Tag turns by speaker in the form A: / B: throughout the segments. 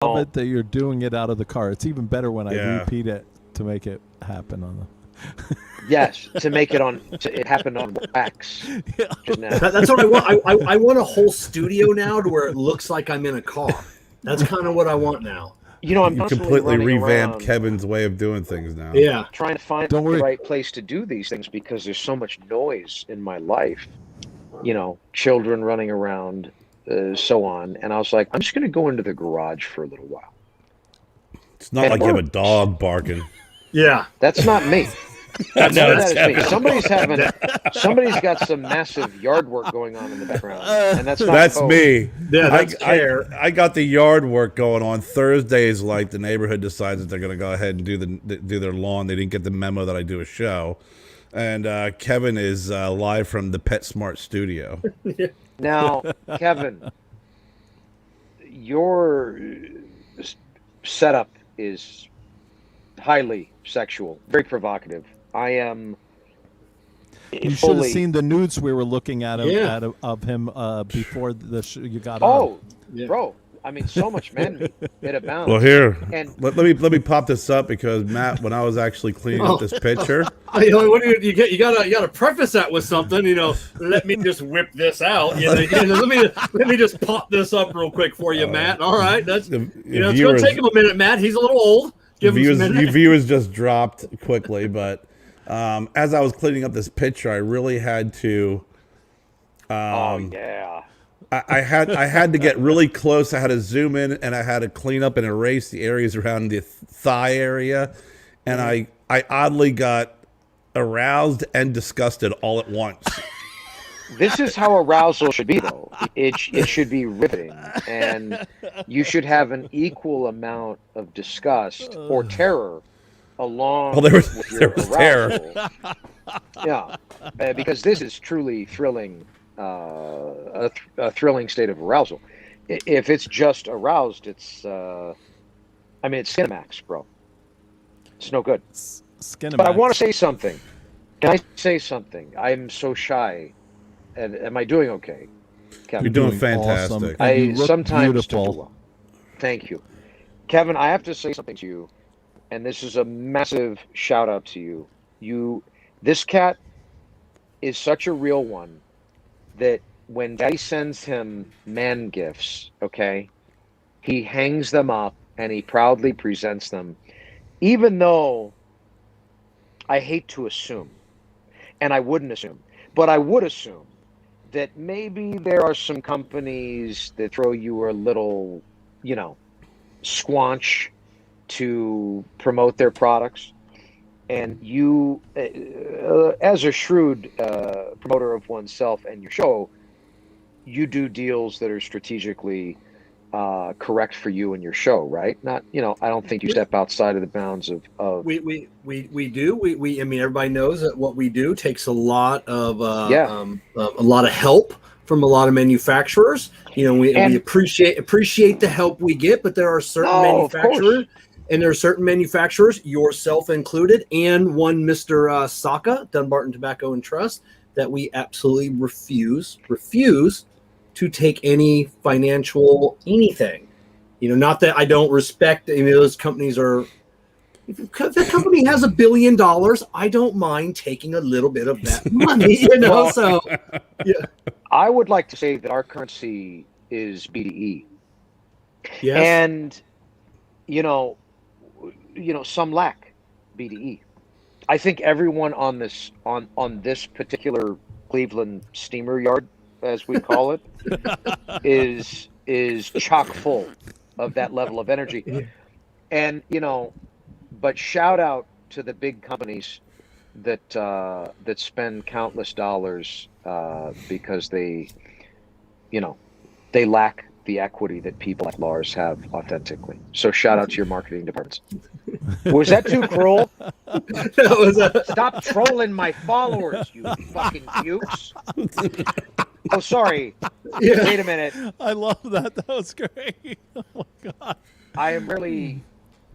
A: love it that you're doing it out of the car. It's even better when I
B: Yeah.
A: repeat it to make it happen on the.
C: Yes, to make it on. It happened on wax. Just now.
D: That's what I want. I want a whole studio now to where it looks like I'm in a car. That's kind of what I want now.
C: You know, I'm
B: You
C: constantly
B: completely
C: running
B: revamped
C: around
B: Kevin's way of doing things now.
D: Yeah.
C: trying to find
A: Don't
C: the
A: worry.
C: right place to do these things because there's so much noise in my life. You know, children running around, so on. And I was like, I'm just going to go into the garage for a little while.
B: It's not
C: And
B: like
C: it
B: you have a
C: works.
B: dog barking.
D: Yeah.
C: That's not me.
B: I know
C: That
B: it's
C: is me.
B: Kevin.
C: Somebody's got some massive yard work going on in the background, and that's not
B: That's
C: code.
B: me.
D: Yeah, that's Kerr.
B: I got the yard work going on Thursdays. Like the neighborhood decides that they're going to go ahead and do their lawn. They didn't get the memo that I do a show, and Kevin is live from the PetSmart studio.
C: Now, Kevin, your setup is highly sexual, very provocative. I am
A: You should have
C: fully.
A: seen the nudes we were looking at him,
D: Yeah.
A: of him before you got on.
C: Oh,
D: Yeah.
C: bro! I mean, so much man it abounds.
B: Well, here,
C: And-
B: let me pop this up because Matt, when I was actually cleaning up this picture,
D: What do you get? You gotta preface that with something. You know, let me just whip this out. Let me just pop this up real quick for you, Matt. All right, that's
B: the
D: it's gonna take him a minute, Matt. He's a little old. Give him some minute.
B: viewers just dropped quickly, but as I was cleaning up this picture, I really had to.
C: oh yeah.
B: I had to get really close. I had to zoom in, and I had to clean up and erase the areas around the thigh area, and I oddly got aroused and disgusted all at once.
C: This is how arousal should be, though. It should be riveting, and you should have an equal amount of disgust or terror along
B: Well, there was-
C: with
B: there
C: your
B: was terror.
C: arousal. Yeah, because this is truly thrilling, a thrilling state of arousal. If it's just aroused, it's, I mean, it's Cinemax, bro. It's no good.
A: Skinemax.
C: But I want to say something. Can I say something? I'm so shy. And am I doing okay, Kevin?
B: You're doing
A: Doing
B: fantastic.
A: awesome.
C: I
A: You look
C: sometimes
A: beautiful.
C: don't do well. Thank you, Kevin. I have to say something to you, and this is a massive shout out to you. This cat is such a real one that when Daddy sends him man gifts, okay, he hangs them up and he proudly presents them, even though I hate to assume, and I wouldn't assume, but I would assume that maybe there are some companies that throw you a little, squanch to promote their products. And you, as a shrewd promoter of oneself and your show, you do deals that are strategically correct for you and your show, right? Not, I don't think you step outside of the bounds of
D: We do. I mean, everybody knows that what we do takes a lot of a lot of help from a lot of manufacturers. We appreciate the help we get, but there are certain manufacturers, and there are certain manufacturers, yourself included, and one Mr. Saka, Dunbarton Tobacco and Trust, that we absolutely refuse to take any financial anything. Not that I don't respect. Those companies are. If the company has $1 billion, I don't mind taking a little bit of that money. So yeah.
C: I would like to say that our currency is BDE.
D: Yes.
C: And some lack BDE. I think everyone on this particular Cleveland steamer yard, as we call it, is chock full of that level of energy. And but shout out to the big companies that spend countless dollars because they lack the equity that people like Lars have authentically. So shout out to your marketing departments. Was that too cruel? Stop trolling my followers, you fucking pukes. Oh, sorry.
D: Yeah.
C: Wait a minute.
A: I love that. That was great. Oh my god.
C: I am really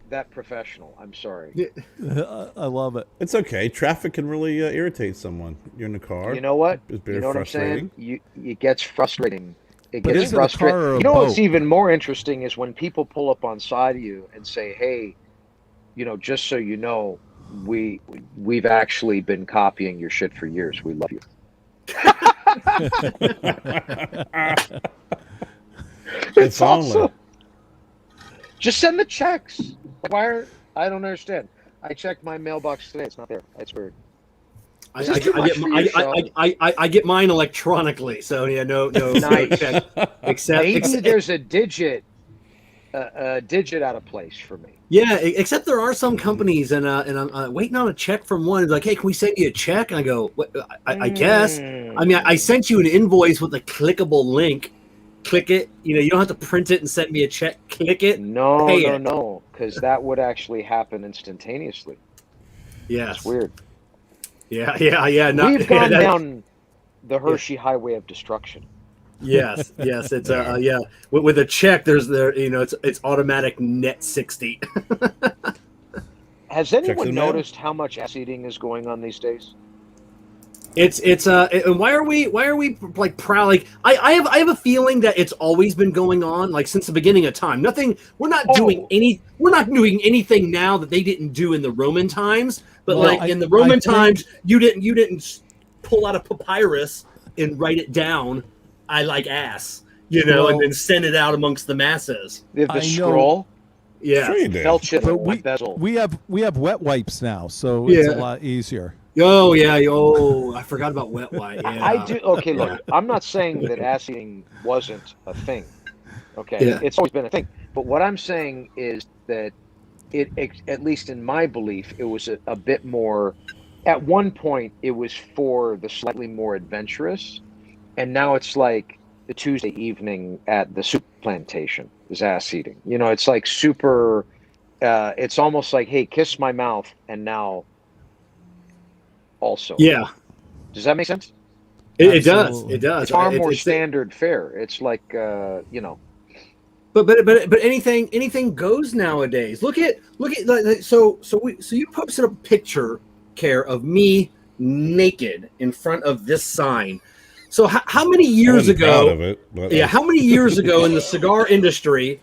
C: that professional. I'm sorry.
A: I love it.
B: It's okay. Traffic can really irritate someone. You're in the car.
C: You know what?
B: It's very
C: You know what I'm
B: frustrating.
C: saying? It gets frustrating it
A: But
C: gets
A: is it a car
C: frustrating.
A: or a
C: You know what's
A: boat?
C: even more interesting is when people pull up on side of you and say, "Hey, just so you know, we've actually been copying your shit for years. We love you." It's awesome. Just send the checks. I don't understand. I checked my mailbox today. It's not there. It's weird.
D: I get mine electronically, so yeah, no
C: Nice.
D: check.
C: Maybe there's a digit out of place for me.
D: Yeah, except there are some companies, and I'm waiting on a check from one. It's like, hey, can we send you a check? And I go, what, I guess. I mean, I sent you an invoice with a clickable link. Click it. You don't have to print it and send me a check. Click it.
C: No, because that would actually happen instantaneously.
D: Yeah,
C: it's weird.
D: Yeah.
C: We've gone down the Hershey Highway of Destruction.
D: Yes. It's With a check, it's automatic net 60.
C: Has anyone noticed how much ass eating is going on these days?
D: And why are we like proud? Like I have a feeling that it's always been going on, like since the beginning of time. We're not doing anything now that they didn't do in the Roman times. But in the Roman times, you didn't pull out a papyrus and write it down. I like ass, and then send it out amongst the masses.
C: They have the scroll.
D: Yeah,
C: sure
A: but we have wet wipes now, so it's a lot easier.
D: Oh yeah, I forgot about wet wipe. Yeah.
C: I do. Okay, look, I'm not saying that ass eating wasn't a thing. Okay, it's always been a thing. But what I'm saying is that it, at least in my belief, it was a bit more. At one point, it was for the slightly more adventurous, and now it's like the Tuesday evening at the soup plantation is ass eating. It's like super. It's almost like, hey, kiss my mouth, and now. Also,
D: yeah.
C: Does that make sense?
D: It does.
C: It's far more standard fare. It's like But
D: anything goes nowadays. Look at so you posted a picture, Kerr, of me naked in front of this sign. So how many years ago? How many years ago in the cigar industry?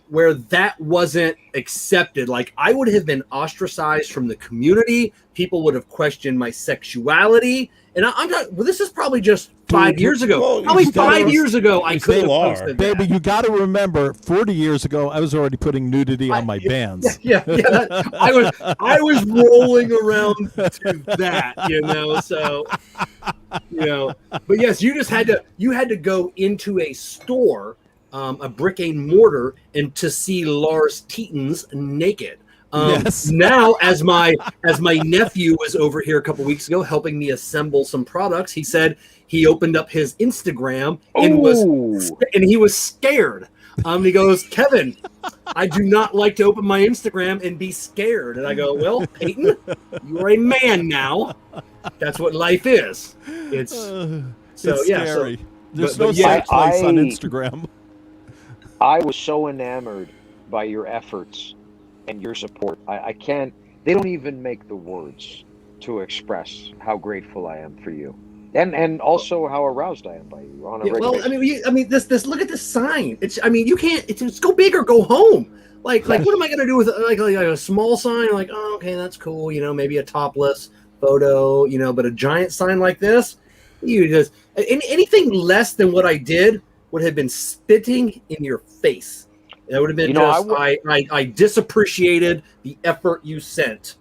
D: Where that wasn't accepted, like I would have been ostracized from the community. People would have questioned my sexuality, and I'm not. Well, this is probably just 5 years ago.
B: Well,
D: probably 5 years ago, I could have posted that.
A: Baby, you got to remember, 40 years ago, I was already putting nudity on my bands.
D: Yeah. I was rolling around to that, So, but yes, you had to go into a store. A brick and mortar, and to see Lars Teton's naked.
A: Yes.
D: Now, as my nephew was over here a couple weeks ago helping me assemble some products, he said he opened up his Instagram and he was scared. He goes, Kevin, I do not like to open my Instagram and be scared. And I go, well, Peyton, you are a man now. That's what life is. It's
A: scary. There's no safe place on Instagram.
C: I was so enamored by your efforts and your support. I can't. They don't even make the words to express how grateful I am for you, and also how aroused I am by you on a regular basis.
D: This. Look at this sign. You can't. It's go big or go home. Like what am I gonna do with like a small sign? Like, oh, okay, that's cool. Maybe a topless photo. But a giant sign like this, anything less than what I did would have been spitting in your face. That would have been I disappreciated the effort you sent.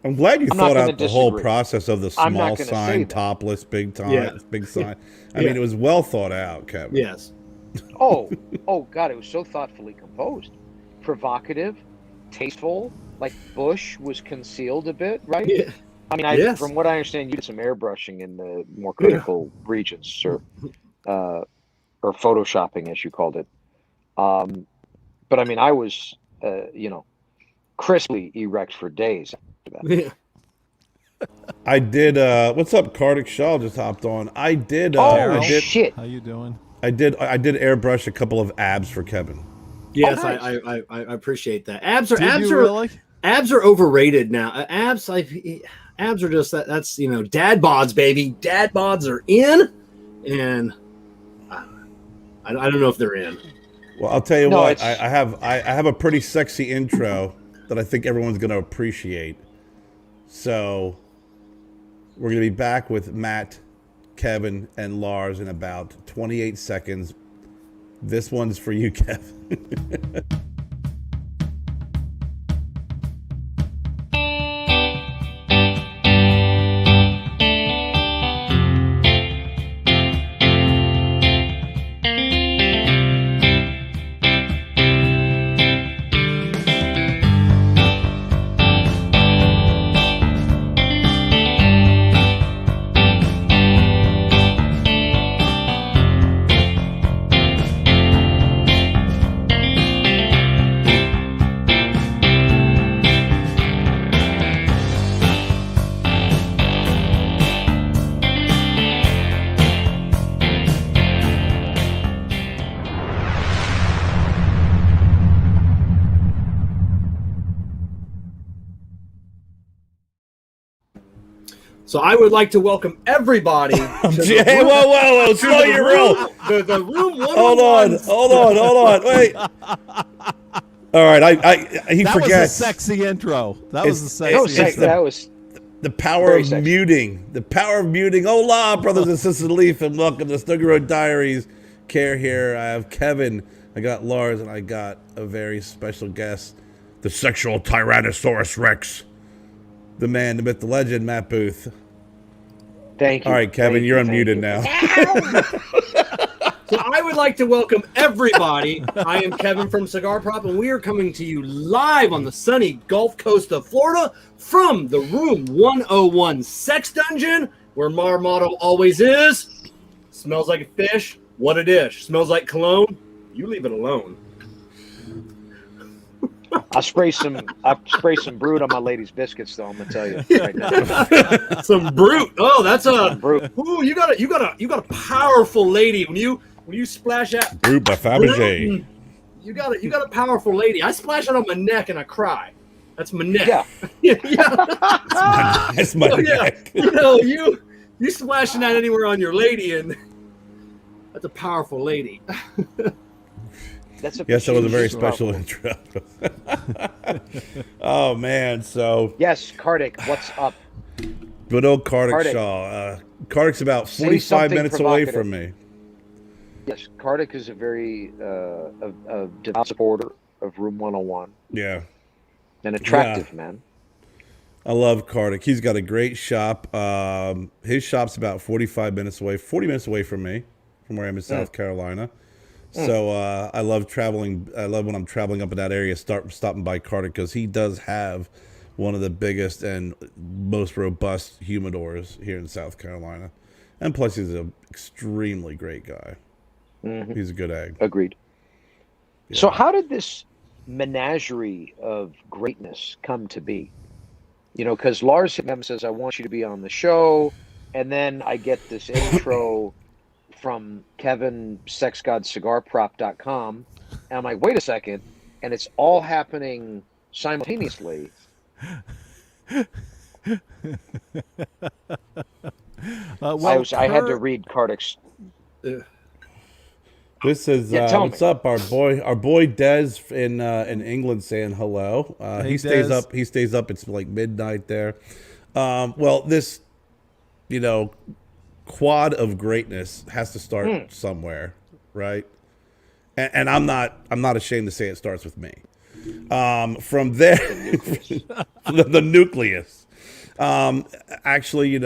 B: I'm glad you thought out the whole process of the small sign, topless, big sign. I mean, it was well thought out, Kevin.
D: Yes.
C: Oh God, it was so thoughtfully composed, provocative, tasteful. Like Bush was concealed a bit, right?
D: Yeah.
C: I mean, from what I understand, you did some airbrushing in the more critical regions, sir. Or photoshopping, as you called it. But I mean, I was, crisply erect for days after that.
D: Yeah.
B: I did. What's up, Kartik Shaw just hopped on. I did.
C: Shit!
A: How you doing?
B: I did airbrush a couple of abs for Kevin.
D: Yes,
C: nice.
D: I appreciate that. Abs are overrated now. Abs are just that's dad bods, baby. Dad bods are in, and. I don't know if they're in.
B: Well, I'll tell you
C: No,
B: what.
C: it's-
B: I have a pretty sexy intro that I think everyone's going to appreciate. So we're going to be back with Matt, Kevin, and Lars in about 28 seconds. This one's for you, Kevin.
D: So I would like to welcome everybody. To the
B: Hey,
D: room-
B: whoa, slow your roll.
D: The room 101.
B: Hold on, wait. All right, he
A: That
B: forgets.
A: was a sexy intro. That was a
B: It's-
A: sexy
C: No,
B: it's
A: intro.
C: that was
B: The power
C: Very
B: of
C: sexy.
B: muting. The power of muting. Hola, brothers and sisters, Leaf, and welcome to Stogie Road Diaries. Kerr here. I have Kevin. I got Lars, and I got a very special guest, the sexual Tyrannosaurus Rex, the man, the myth, the legend, Matt Booth.
C: thank you.
B: All right, Kevin,
C: Thank
B: you're
C: you, thank
B: unmuted
C: you.
B: now.
D: So I would like to welcome everybody. I am Kevin from Cigar Prop, and we are coming to you live on the sunny Gulf Coast of Florida from the Room 101 Sex Dungeon, where our motto always is, smells like a fish, what a dish. Smells like cologne, you leave it alone.
C: I'll spray some brood on my lady's biscuits, though. I'm gonna tell you right now.
D: Some brute. Oh, that's a
C: Brute.
D: ooh, you got a powerful lady. When you splash out
B: Group by Fabergé.
D: you got a powerful lady. I splash it on my neck and I cry. That's my neck.
C: Yeah.
D: yeah.
B: That's my
D: Oh, yeah.
B: neck.
D: You know, you splashing that anywhere on your lady, and that's a powerful lady.
C: That's a
B: Yes, that was a very
C: she's
B: special
C: powerful.
B: intro. Oh, man. So,
C: Yes, Kardik, what's up?
B: good old Kardik
C: Kardik.
B: Shaw. Kardik's about
C: Say
B: 45
C: something
B: minutes away
C: provocative.
B: from me.
C: Yes, Kardik is a very a devout supporter of Room 101
B: Yeah.
C: and attractive man.
B: I love Kardik. He's got a great shop. His shop's about 40 minutes away from me, from where I'm in South Carolina. So I love traveling. I love when I'm traveling up in that area, stopping by Kardik, because he does have one of the biggest and most robust humidors here in South Carolina. And plus, he's an extremely great guy. He's a good egg.
C: Agreed. So how did this menagerie of greatness come to be? You know, because Lars says, I want you to be on the show. And then I get this intro from Kevin, sexgodcigarprop.com. And I'm like, wait a second. And it's all happening simultaneously.
A: Well,
C: I had to
A: Kerr-
C: read Kardik's.
B: This is
C: Yeah, tell
B: what's
C: me.
B: up, our boy Des in England saying hello.
A: Hey,
B: he stays
A: Des.
B: up. He stays up. It's like midnight there. Well, this, quad of greatness has to start somewhere, right? And I'm not ashamed to say it starts with me. From there, the nucleus. Actually,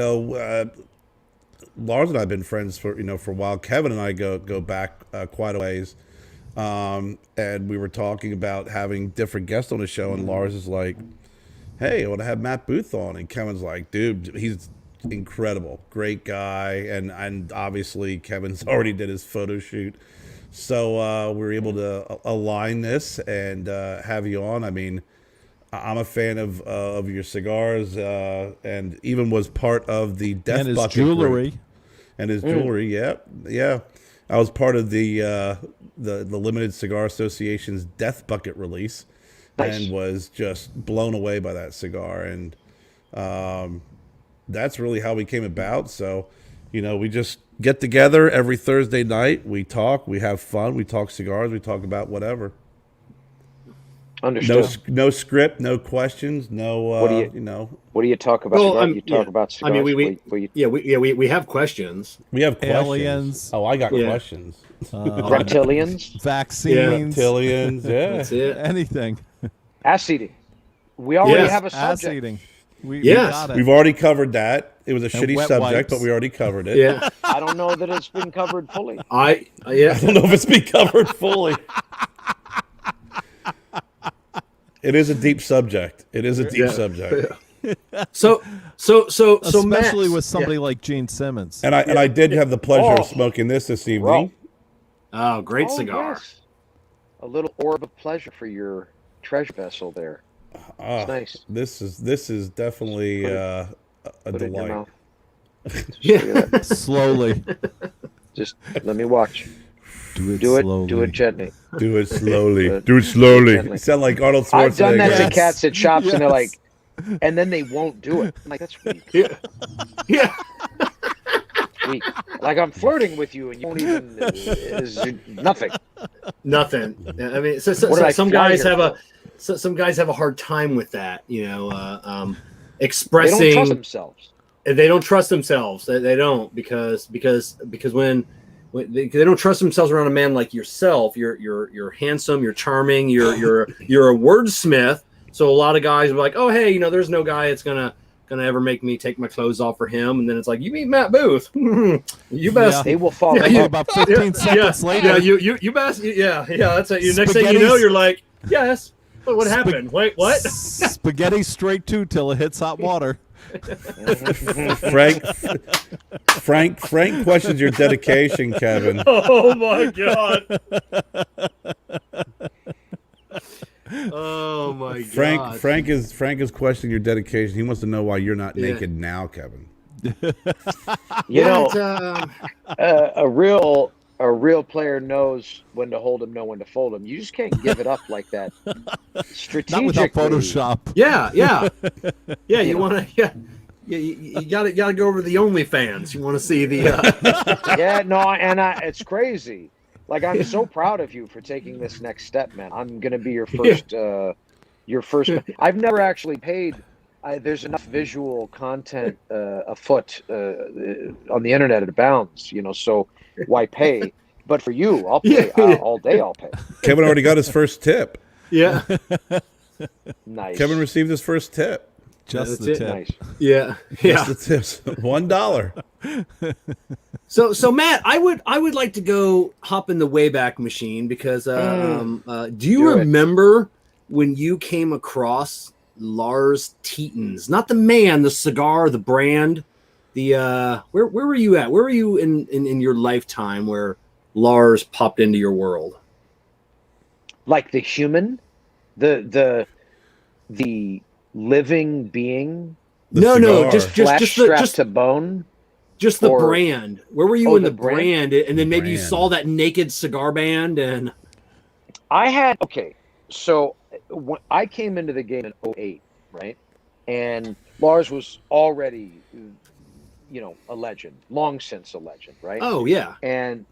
B: Lars and I have been friends for a while. Kevin and I go back quite a ways, and we were talking about having different guests on the show. And Lars is like, "Hey, I want to have Matt Booth on," and Kevin's like, "Dude, he's incredible, great guy." And obviously Kevin's already did his photo shoot, so we were able to align this and have you on. I mean, I'm a fan of your cigars, and even was part of the Death
A: and his
B: Bucket
A: jewelry.
B: group. And his jewelry, yeah. I was part of the Limited Cigar Association's Death Bucket release,
C: Nice.
B: and was just blown away by that cigar. And that's really how we came about. So we just get together every Thursday night. We talk, we have fun, we talk cigars, we talk about whatever.
C: Understood.
B: No script, no questions, no.
C: What do you talk about?
D: Well,
C: You talk about cigars.
D: I mean, we have questions.
B: We have questions.
A: Aliens.
B: Oh, I got questions.
C: Reptilians,
A: Vaccines.
B: Reptilians, yeah.
D: That's it.
A: Anything.
C: ass eating. We already
D: Yes,
C: have a
A: Ass
C: subject.
A: eating. We
D: Yes.
A: got it.
B: We've already covered that. It was a
A: And
B: shitty
A: wet
B: subject,
A: wipes.
B: but we already covered it.
D: Yeah.
C: I don't know that it's been covered fully.
B: I don't know if it's been covered fully. It is a deep subject. It is a deep subject.
D: So
A: Especially
D: Max,
A: with somebody like Gene Simmons.
B: And I did have the pleasure
C: Oh.
B: of smoking this evening.
C: Bro.
D: Oh, great
C: Oh,
D: cigar.
C: yes. A little orb of pleasure for your treasure vessel there. It's nice.
B: This is definitely a
C: Put it in your
B: delight.
C: mouth.
D: Yeah.
A: Slowly.
C: Just let me watch.
A: Do it
C: Do it.
A: slowly.
C: Do it gently.
B: Do it slowly.
C: Good.
B: Do it slowly.
C: Gently.
B: You sound like Arnold Schwarzenegger.
C: I've done that
A: Yes.
C: to cats at shops, and they're like,
A: Yes.
C: and then they won't do it. I'm like, that's weak.
D: Yeah. Yeah.
C: Weak. Like I'm flirting with you, and you won't even. Is nothing.
D: Nothing. I mean,
C: What did I
D: some
C: fly
D: guys
C: here
D: have
C: for?
D: some guys have a hard time with that.
C: They
D: Expressing.
C: don't trust themselves.
D: They don't trust themselves. They don't because when they don't trust themselves around a man like yourself. You're handsome. You're charming. You're a wordsmith. So a lot of guys are like, oh hey, there's no guy that's gonna ever make me take my clothes off for him. And then it's like, you meet Matt Booth. You best.
A: Yeah.
C: They will fall.
D: Yeah,
C: in love.
A: About 15 seconds later.
D: Yeah, you best. Yeah. That's it. Next thing you know, you're like, yes. But what happened? Wait, what?
A: Spaghetti straight to till it hits hot water.
B: Frank questions your dedication, Kevin.
D: Oh my god. Oh my god.
B: Frank is questioning your dedication. He wants to know why you're not naked now, Kevin.
C: You know,
D: It's,
C: a real player knows when to hold him, know when to fold him. You just can't give it up like that. Strategically,
A: Not without Photoshop.
D: yeah. You want to, yeah. You got to go over the OnlyFans. You want to see the.
C: Yeah, no, and it's crazy. Like I'm so proud of you for taking this next step, man. I'm gonna be your first. I've never actually paid. There's enough visual content afoot on the internet. It abounds, so why pay? But for you, I'll pay all day. I'll pay.
B: Kevin already got his first tip.
D: Yeah.
C: Nice.
B: Kevin received his first tip.
A: Just
D: That's
A: the
D: it.
A: tip.
C: Nice.
D: Yeah.
B: Just the tips. $1.
D: So Matt, I would like to go hop in the Wayback Machine because do you
C: Do it.
D: remember when you came across Lars Tetons? Not the man, the cigar, the brand. The where were you at? Where were you in your lifetime where Lars popped into your world?
C: Like the human, the living being,
B: The
D: No,
B: cigar.
D: just
C: flesh strapped to bone.
D: just the
C: or-
D: brand. Where were you
C: Oh,
D: in the
C: the brand?
D: brand? And then maybe you
B: Brand.
D: saw that naked cigar band and
C: So when I came into the game in 2008, right? And Lars was already, a legend, long since a legend, right?
D: oh yeah.
C: And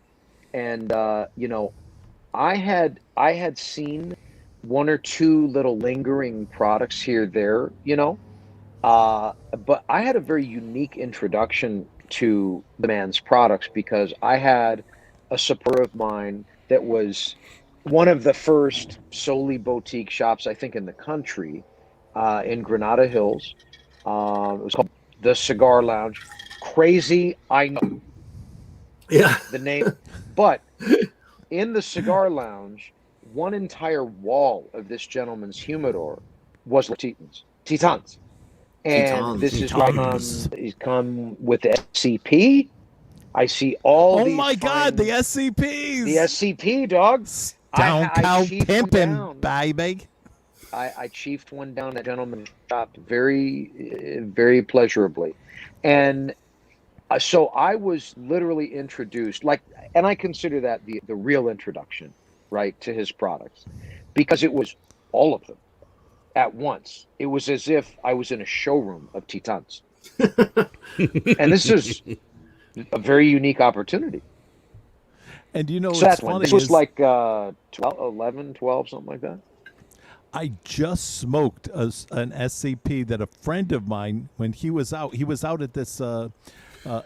C: I had seen one or two little lingering products here there, but I had a very unique introduction to the man's products because I had a supporter of mine that was one of the first solely boutique shops, I think, in the country, in Granada Hills. It was called the Cigar Lounge. Crazy, I know
D: Yeah.
C: the name, but in the Cigar Lounge, one entire wall of this gentleman's humidor was Tetons. And this is like he's come with the SCP. I see all
A: Oh
C: these
A: my God,
C: fine-
A: the SCPs.
C: the SCP, dog.
A: Down
C: I
A: cow
C: chiefed one
A: pimping,
C: down.
A: baby.
C: I chiefed one down at gentleman's shop very pleasurably. And so I was literally introduced, and I consider that the real introduction, right, to his products, because it was all of them at once. It was as if I was in a showroom of Tetons. And this is a very unique opportunity.
A: And you know,
C: So
A: what's
C: that's when
A: funny
C: this was
A: is
C: like 12, 11, 12, something like that.
A: I just smoked an SCP that a friend of mine, when he was out at this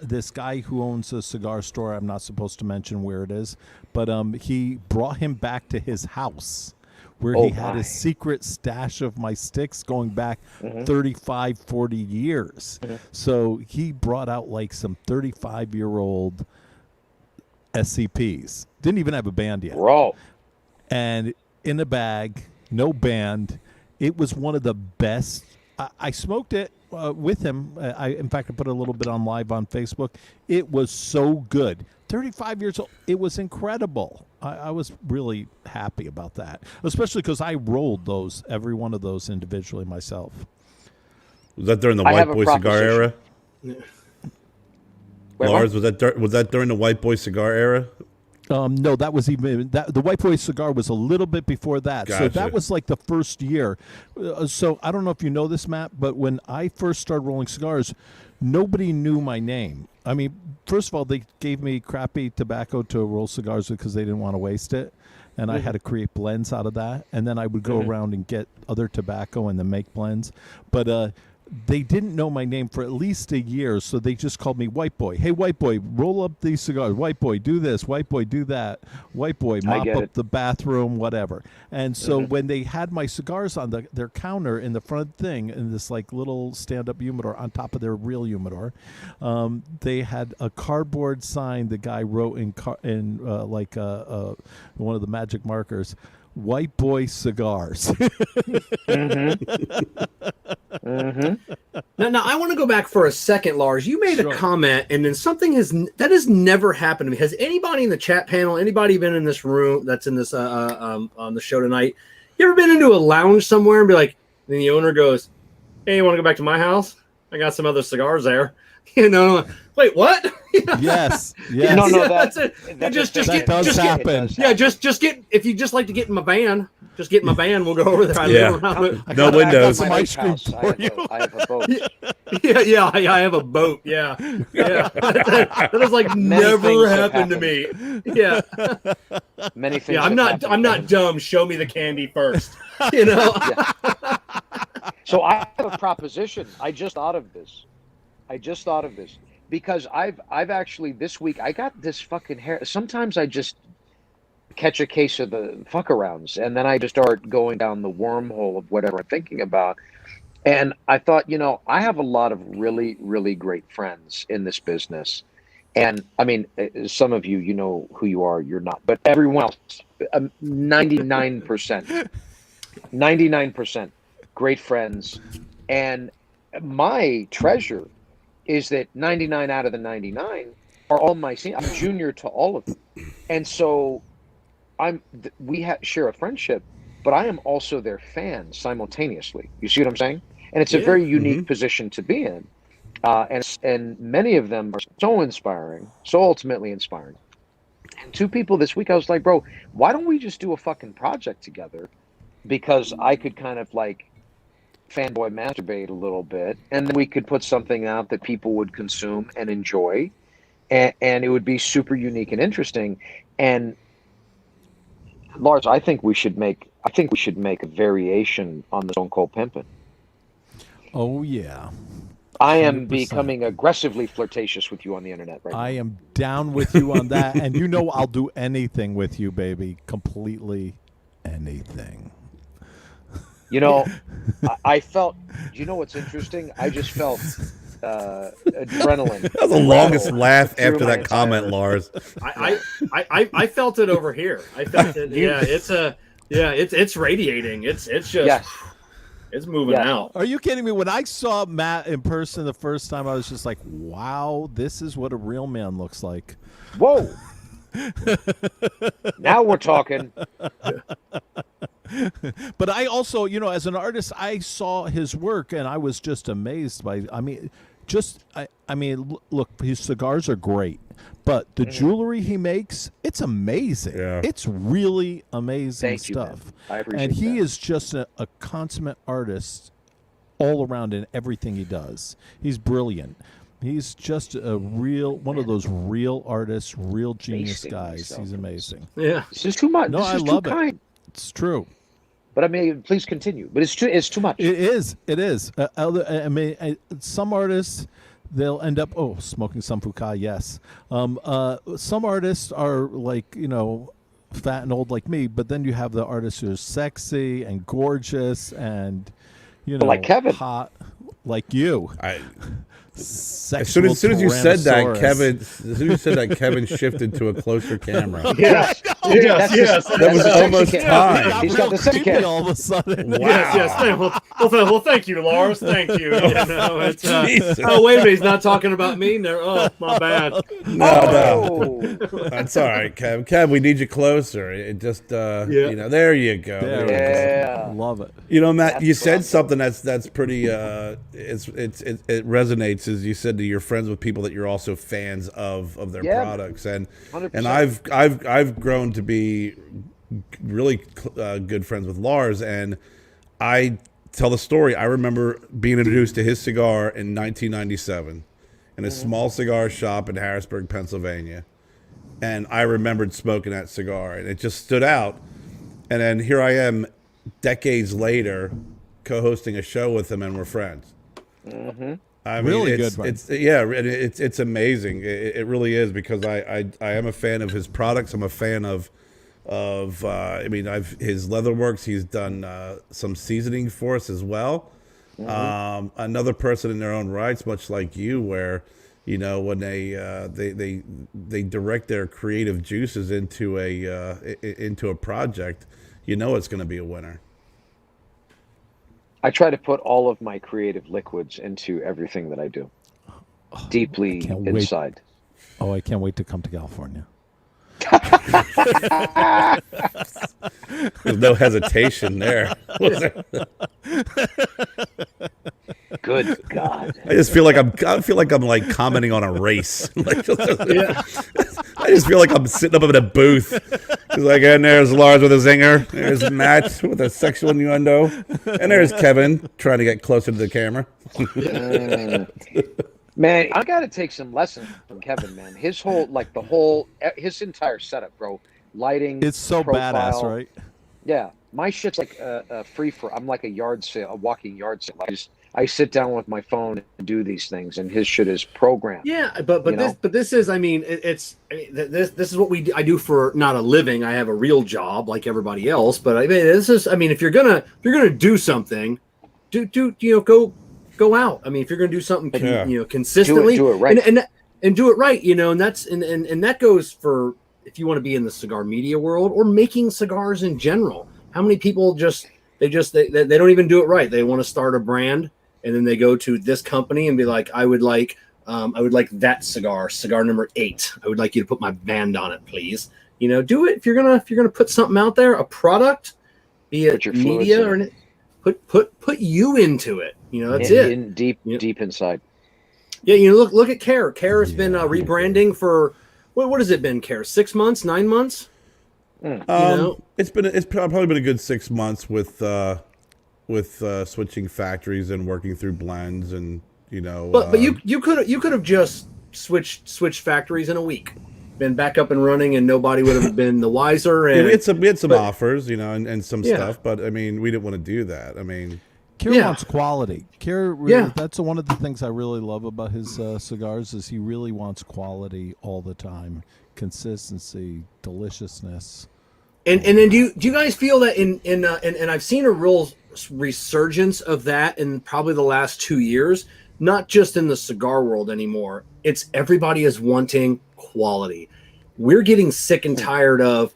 A: this guy who owns a cigar store. I'm not supposed to mention where it is, but he brought him back to his house where he had a secret stash of my sticks going back 35, 40 years. So he brought out like some 35-year-old SCPs. Didn't even have a band yet.
C: Bro.
A: And in a bag, no band. It was one of the best. I smoked it with him. In fact, I put a little bit on live on Facebook. It was so good. 35 years old. It was incredible. I was really happy about that, especially because I rolled every one of those individually myself.
B: Was that during the White Boy Cigar era?
C: Wait,
B: Lars, was that during the White Boy Cigar era?
A: No, that was even that. The White Boy Cigar was a little bit before that.
B: Gotcha.
A: So that was like the first year. So I don't know if you know this, Matt, but when I first started rolling cigars, nobody knew my name. I mean, first of all, they gave me crappy tobacco to roll cigars with because they didn't want to waste it. And I had to create blends out of that. And then I would go around and get other tobacco and then make blends. But they didn't know my name for at least a year, so they just called me White Boy. Hey, White Boy, roll up these cigars. White Boy, do this. White Boy, do that. White Boy, mop up the bathroom, whatever. And so when they had my cigars on their counter in the front thing, in this like little stand-up humidor on top of their real humidor, they had a cardboard sign the guy wrote in one of the magic markers, White Boy Cigars.
D: Now, I want to go back for a second, Lars. You made a comment, and then something that has never happened to me. Has anybody in the chat panel, anybody been in this room that's in this on the show tonight? You ever been into a lounge somewhere and be like, and the owner goes, "Hey, you want to go back to my house? I got some other cigars there." You know, wait, what?
A: Yes.
C: No,
D: that's it.
A: That does happen.
D: Yeah, just get, if you just like to get in my van, just get in my van. We'll go over there.
B: No windows.
A: Some ice cream for you.
C: I have a boat.
D: I have a boat. Yeah. That has like never happened to me. Yeah.
C: Many things.
D: Yeah, I'm not dumb. Show me the candy first. You know.
C: Yeah. So I have a proposition. I just thought of this because I've actually this week I got this fucking hair. Sometimes I just catch a case of the fuck arounds and then I just start going down the wormhole of whatever I'm thinking about. And I thought, I have a lot of really, really great friends in this business. And I mean, some of you, you know who you are, you're not, but everyone else, 99% great friends. And my treasure is that 99 out of the 99 are all my senior. I'm junior to all of them. And so we share a friendship, but I am also their fan simultaneously. You see what I'm saying? And it's a very unique position to be in. And many of them are so inspiring, so ultimately inspiring. And two people this week, I was like, bro, why don't we just do a fucking project together? Because I could kind of like fanboy masturbate a little bit, and then we could put something out that people would consume and enjoy, and it would be super unique and interesting. And Lars, I think we should make a variation on the Stone Cold Pimpin'.
A: Oh yeah.
C: I am
A: 100%.
C: becoming aggressively flirtatious with you on the internet right now.
A: I am down with you on that, and I'll do anything with you, baby. Completely anything.
C: I felt, what's interesting? I just felt adrenaline.
B: That was the longest laugh after that comment, Lars.
D: I felt it over here. I felt it. It's radiating. It's just it's moving out.
A: Are you kidding me? When I saw Matt in person the first time, I was just like, wow, this is what a real man looks like.
C: Whoa. Now we're talking.
A: But I also, as an artist, I saw his work and I was just amazed by, look, his cigars are great, but the jewelry he makes, it's amazing. Yeah. It's really amazing stuff.
C: I appreciate
A: and he
C: that.
A: is just a consummate artist all around in everything he does. He's brilliant. He's just one of those real artists, real genius
C: Wasting
A: guys.
C: myself.
A: He's amazing.
D: Yeah.
C: This is too much.
A: No,
C: this
A: I
C: is
A: love
C: too
A: it.
C: kind.
A: It's true.
C: But I mean, please continue. But it's too much.
A: It is. It is. Some artists, they'll end up smoking some Fuka. Yes. Some artists are like fat and old like me, but then you have the artists who are sexy and gorgeous and
C: like Kevin.
A: hot, like you.
B: As soon as you said that, Kevin shifted to a closer camera.
D: Yes. Yes.
B: That was almost time.
C: He's got the second cat.
A: All of a sudden.
B: Wow.
D: Yes. Well, thank you, Lars. Thank you. It's,
B: Jesus.
D: oh, wait a minute. He's not talking about me. No. Oh, my bad.
B: No. That's all right, Kev. Kev, we need you closer. It just, there you go.
A: There we go.
C: Yeah.
A: Love it.
B: Matt,
C: That's
B: you said
C: awesome.
B: something that's pretty. It resonates. As you said, that you're friends with people that you're also fans of their products, and
C: 100%.
B: I've grown to be really good friends with Lars, and I tell the story. I remember being introduced to his cigar in 1997 in a small cigar shop in Harrisburg, Pennsylvania, and I remembered smoking that cigar, and it just stood out. And then here I am, decades later, co-hosting a show with him, and we're friends. I mean,
A: Really
B: it's,
A: good one.
B: it's amazing. It really is, because I am a fan of his products. I'm a fan of his Leatherworks. He's done some seasoning for us as well. Another person in their own rights, much like you, where when they direct their creative juices into a project, it's going to be a winner.
C: I try to put all of my creative liquids into everything that I do, deeply inside.
A: Oh, I can't wait to come to California.
B: There's no hesitation there.
C: Good God!
B: I feel like I'm like commenting on a race. I just feel like I'm sitting up in a booth. It's like, and there's Lars with a zinger. There's Matt with a sexual innuendo, and there's Kevin trying to get closer to the camera.
C: Man, I got to take some lessons from Kevin. Man, his entire setup, bro. Lighting.
A: It's so
C: profile.
A: badass, right?
C: Yeah, my shit's like a I'm like a walking yard sale. I sit down with my phone and do these things, and his shit is programmed.
D: Yeah, but this is, I mean, this is what I do for not a living. I have a real job like everybody else, but I mean, if you're gonna do something, go out. I mean, if you're gonna do something, consistently,
C: do it right,
D: and do it right, and that's and that goes for if you want to be in the cigar media world or making cigars in general. How many people they don't even do it right? They want to start a brand, and then they go to this company and be like, I would like that cigar number 8. I would like you to put my band on it, please. Do it if you're gonna put something out there, a product, be it media or put you into it. That's it.
C: Deep inside.
D: Yeah, look at Kerr. Kerr has been rebranding for what has it been, Kerr? 6 months, 9 months?
B: It's probably been a good 6 months with switching factories and working through blends, and
D: But you could have just switched factories in a week, been back up and running, and nobody would have been the wiser. And
B: we had some offers, and some stuff, but I mean, we didn't want to do that. I mean,
A: Kerr wants quality. Kerr, that's one of the things I really love about his cigars is he really wants quality all the time, consistency, deliciousness.
D: And then do you guys feel that and I've seen a real resurgence of that in probably the last 2 years, not just in the cigar world anymore. It's everybody is wanting quality. We're getting sick and tired of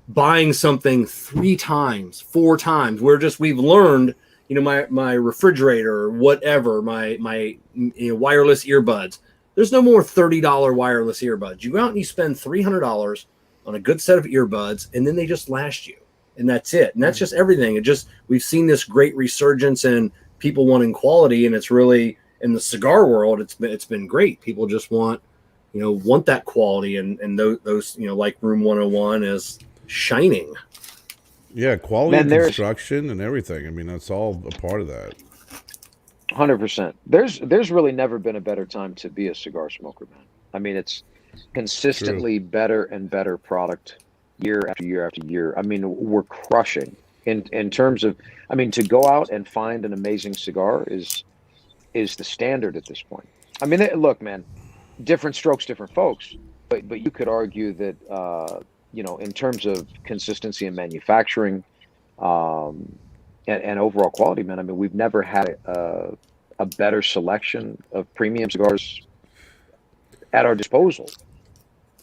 D: buying something 3 times, 4 times. We've learned, my refrigerator or whatever, my wireless earbuds. There's no more $30 wireless earbuds. You go out and you spend $300 on a good set of earbuds, and then they just last you, and that's it. And that's just everything. We've seen this great resurgence in people wanting quality, and it's really in the cigar world. It's been great. People just want that quality, and those like Room 101 is shining.
B: Yeah, quality and construction and everything. I mean, that's all a part of that.
C: 100%. There's really never been a better time to be a cigar smoker, man. I mean, it's
B: True.
C: consistently better and better product year after year after year. I mean, we're crushing in terms of. I mean, to go out and find an amazing cigar is the standard at this point. I mean, look, man, different strokes, different folks. But you could argue that in terms of consistency in manufacturing, um, and overall quality, man. I mean, we've never had a better selection of premium cigars at our disposal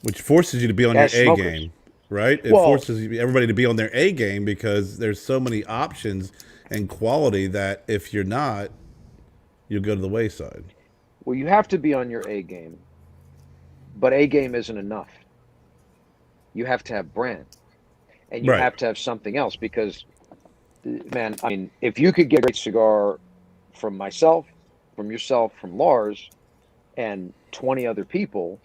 B: Which forces you to be on your
C: as
B: A
C: smokers.
B: game, right? It
C: Well,
B: forces everybody to be on their A game because there's so many options and quality that if you're not, you'll go to the wayside.
C: well, you have to be on your A game, but A game isn't enough. You have to have brand, and you
B: Right.
C: have to have something else because, man, I mean, if you could get a great cigar from myself, from yourself, from Lars, and 20 other people,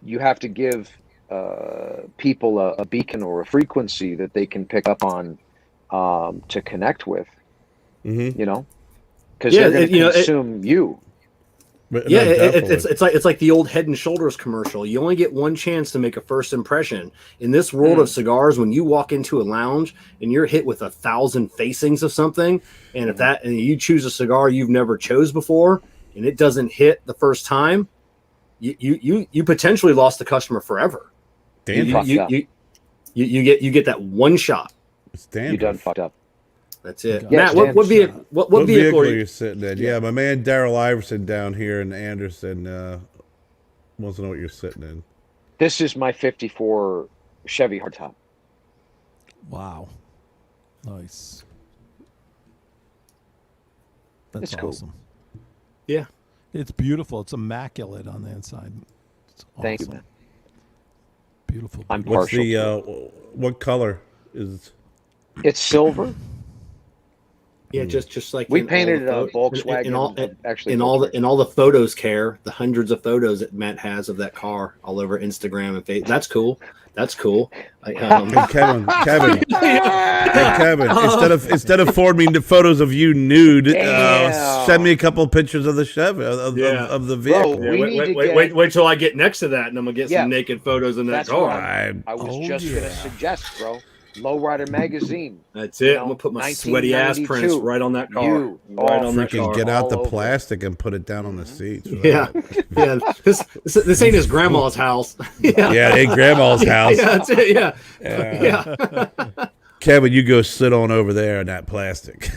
C: you have to give people a beacon or a frequency that they can pick up on to connect with,
B: Mm-hmm.
C: because
D: Yeah,
C: they're going to consume you.
B: But,
D: Yeah,
B: no, definitely.
D: it's like the old Head and Shoulders commercial. You only get one chance to make a first impression. In this world of cigars, when you walk into a lounge and you're hit with 1,000 facings of something, and and you choose a cigar you've never chose before, and it doesn't hit the first time, you potentially lost the customer forever.
B: Dandruff.
D: You get that one shot.
B: It's
C: You
B: dandruff.
C: done fucked up.
D: That's it.
C: Yeah,
D: Matt, what vehicle? What vehicle?
B: You're sitting in? Yeah, my man Daryl Iverson down here in Anderson wants to know what you're sitting in.
C: This is my 54 Chevy hardtop.
A: Wow. Nice. That's
C: It's cool.
A: awesome.
D: Yeah.
A: It's beautiful. It's immaculate on the inside. It's awesome.
C: Thank you, man.
A: Beautiful.
C: I'm
B: What's
C: partial.
B: the what color is?
C: It's silver.
D: Yeah, just like
C: We
D: in all
C: painted
D: the
C: a Volkswagen.
D: in all the photos, Kerr, the hundreds of photos that Matt has of that car all over Instagram and Facebook. That's cool. That's cool.
B: Hey, Kevin, hey, Kevin. Instead of forwarding the photos of you nude,
C: Damn.
B: send me a couple pictures of the Chevy of the vehicle.
C: Bro, we need to
D: wait till I get next to that, and I'm gonna get
C: Yeah.
D: some naked photos in that
C: That's
D: car.
C: right. I was
A: Oh,
C: just
A: yeah.
C: gonna suggest, bro. Lowrider magazine.
D: That's it.
C: You know,
D: I'm gonna put my sweaty ass prints
C: 1992.
D: right on that car.
C: You.
D: Right on that
B: Freaking
D: car.
B: get out the
C: All over.
B: plastic and put it down on the seats. Right?
D: Yeah. This ain't his grandma's house.
B: Yeah, hey, grandma's house.
D: Yeah, that's it. Yeah.
B: Kevin, you go sit on over there in that plastic.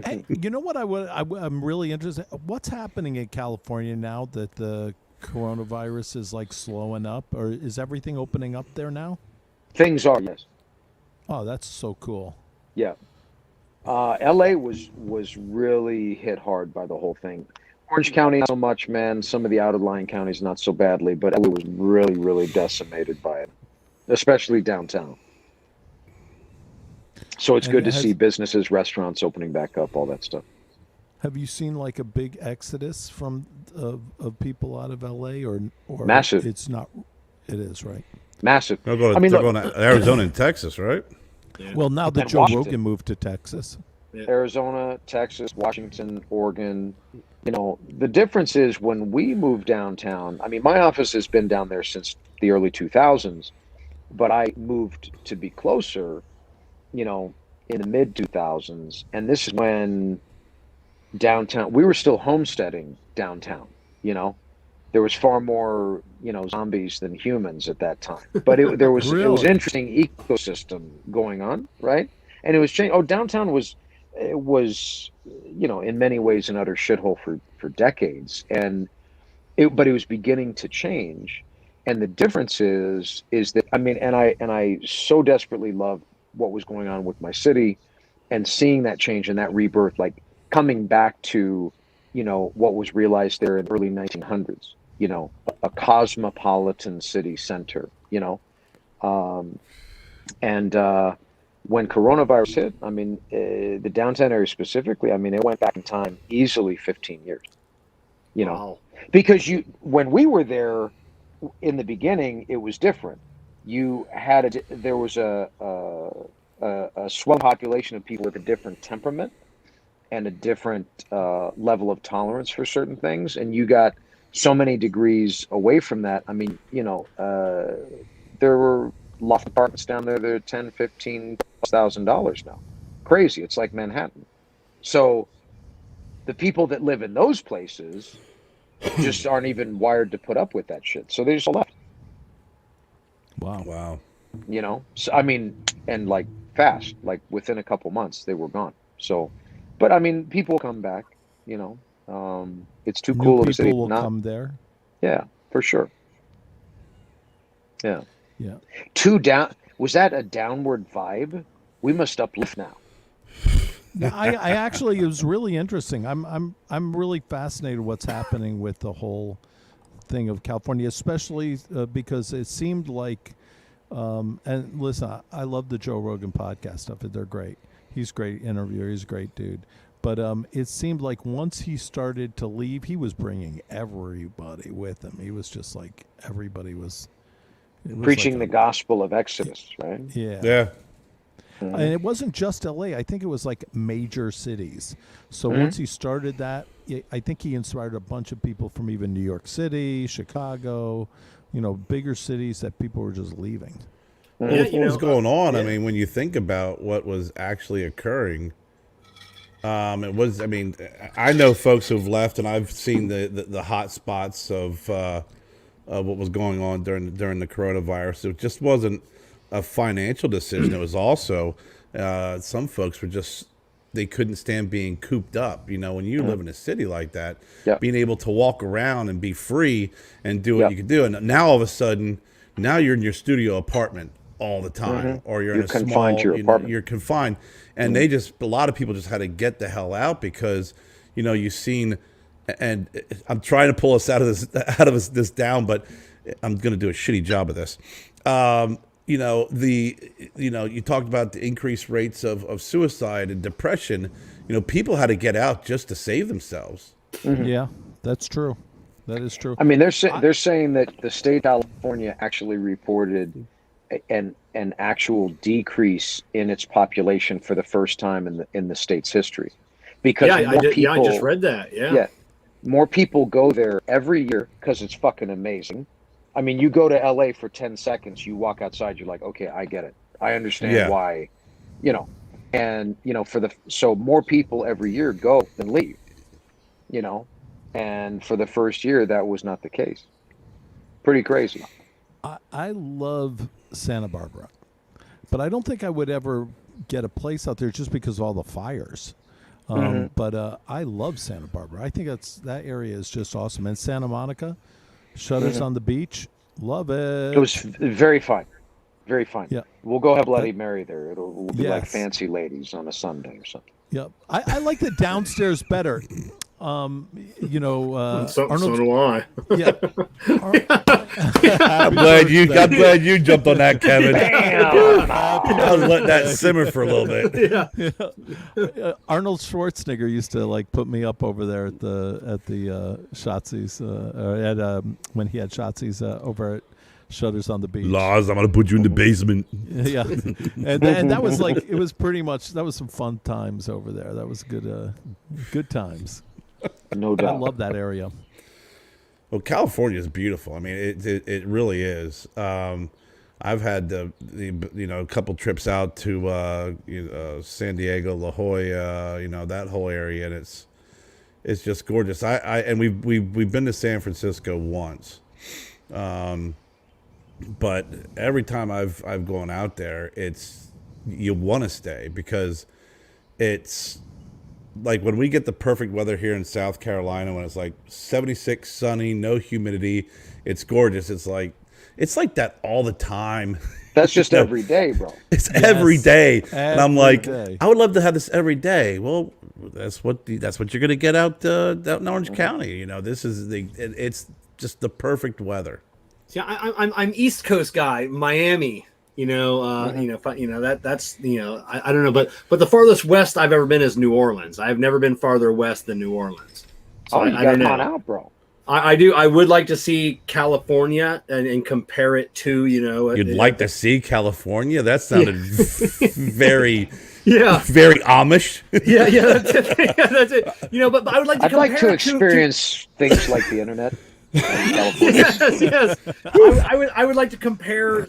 A: Hey, you know what I'm really interested. What's happening in California now that the coronavirus is like slowing up, or is everything opening up there now?
C: Things are, yes.
A: Oh, that's so cool.
C: Yeah. LA was really hit hard by the whole thing. Orange County, not so much, man. Some of the outlying counties, not so badly, but LA was really, really decimated by it, especially downtown. So it's
A: And
C: good to
A: has-
C: see businesses, restaurants opening back up, all that stuff.
A: Have you seen like a big exodus from of people out of LA, or
C: Massive.
A: It's not. It is, right.
C: Massive.
B: They're going
C: I mean,
B: they're
C: look,
B: going to Arizona and Texas, right?
A: Well, now that
C: And
A: Joe
C: Washington.
A: Rogan moved to Texas.
C: Arizona, Texas, Washington, Oregon. The difference is when we moved downtown, I mean, my office has been down there since the early 2000s, but I moved to be closer, in the mid 2000s. And this is when downtown, we were still homesteading downtown, There was far more, zombies than humans at that time. But it was
A: Really?
C: interesting ecosystem going on, right? And it was changing. Oh, downtown was in many ways an utter shithole for decades, but it was beginning to change. And the difference is that, I mean, and I so desperately love what was going on with my city, and seeing that change and that rebirth, like coming back to what was realized there in the early 1900s. A cosmopolitan city center. When coronavirus hit, I mean, the downtown area specifically, I mean, it went back in time easily 15 years.
D: Wow.
C: Because when we were there in the beginning, it was different. There was a swell population of people with a different temperament, and a different level of tolerance for certain things, and you got so many degrees away from that. I mean, there were loft apartments down there that are $10,000-$15,000 now. Crazy. It's like Manhattan. So the people that live in those places just aren't even wired to put up with that shit. So they just left.
B: Wow.
C: So I mean, and like fast, like within a couple months they were gone. So, but I mean, people come back. It's too
A: New
C: cool of a
A: people
C: city
A: will
C: not.
A: come there.
C: Yeah, for sure. Yeah.
A: Yeah.
C: Two down. Was that a downward vibe? We must uplift now.
A: No, I actually, it was really interesting. I'm really fascinated what's happening with the whole thing of California, especially because it seemed like, and listen, I love the Joe Rogan podcast stuff. They're great. He's a great interviewer. He's a great dude. But it seemed like once he started to leave, he was bringing everybody with him. He was just like everybody was.
C: Preaching the gospel of Exodus, right?
B: Yeah.
A: And it wasn't just LA. I think it was like major cities. So once he started that, I think he inspired a bunch of people from even New York City, Chicago, bigger cities that people were just leaving.
B: Well, what was going on? I mean, when you think about what was actually occurring, it was. I mean, I know folks who've left, and I've seen the hot spots of what was going on during the coronavirus. It just wasn't a financial decision. It was also some folks were just, they couldn't stand being cooped up. When you live in a city like that, being able to walk around and be free and do what you could do. And now all of a sudden, now you're in your studio apartment all the time, or you're in a
C: confined
B: small,
C: to your apartment.
B: You're confined. And a lot of people just had to get the hell out because, you've seen, and I'm trying to pull us out of this down, but I'm going to do a shitty job of this. You talked about the increased rates of suicide and depression. People had to get out just to save themselves.
A: Yeah, that's true. That is true.
C: I mean, they're saying that the state of California actually reported an actual decrease in its population for the first time in the state's history, because
D: I just read that. Yeah,
C: more people go there every year because it's fucking amazing. I mean, you go to LA for 10 seconds, you walk outside, you're like, okay, I get it. I understand why, and, so more people every year go than leave, and for the first year, that was not the case. Pretty crazy.
A: I love Santa Barbara, but I don't think I would ever get a place out there just because of all the fires. But I love Santa Barbara. I think that area is just awesome. And Santa Monica, Shutters on the Beach, love it.
C: It was very fun. Very fun.
A: Yeah.
C: We'll go have Bloody Mary there. We'll be like fancy ladies on a Sunday or something.
A: Yep. I like the downstairs better.
D: So do I.
A: Yeah.
B: I'm glad you jumped on that, Kevin. I was letting that simmer for a little bit.
A: Yeah. Arnold Schwarzenegger used to put me up over there at the Shotzi's when he had Shotzi's over at Shutters on the Beach.
B: Lars, I'm gonna put you in the basement.
A: Yeah, and that was it was pretty much, that was some fun times over there. That was good times.
C: No doubt.
A: I love that area.
B: Well, California is beautiful. I mean, it really is. I've had a couple trips out to San Diego, La Jolla, that whole area, and it's just gorgeous. And we've been to San Francisco once, but every time I've gone out there, you want to stay because it's. Like when we get the perfect weather here in South Carolina, when it's like 76, sunny, no humidity, it's gorgeous. It's like that all the time.
C: That's just every day, bro.
B: It's every day, and I'm like,
A: day.
B: I would love to have this every day. Well, that's what you're gonna get out in Orange County. This is it's just the perfect weather.
D: Yeah, I'm East Coast guy, Miami. I don't know, but the farthest west I've ever been is New Orleans. I've never been farther west than New Orleans. So
C: you gotta come on out, bro.
D: I do. I would like to see California and compare it to,
B: You'd like to see California? That sounded very
D: Yeah.
B: Very Amish.
D: Yeah, that's it. Yeah, that's it. But I would like to
C: I'd like to
D: compare
C: experience things like the internet in California.
D: yes. I would like to compare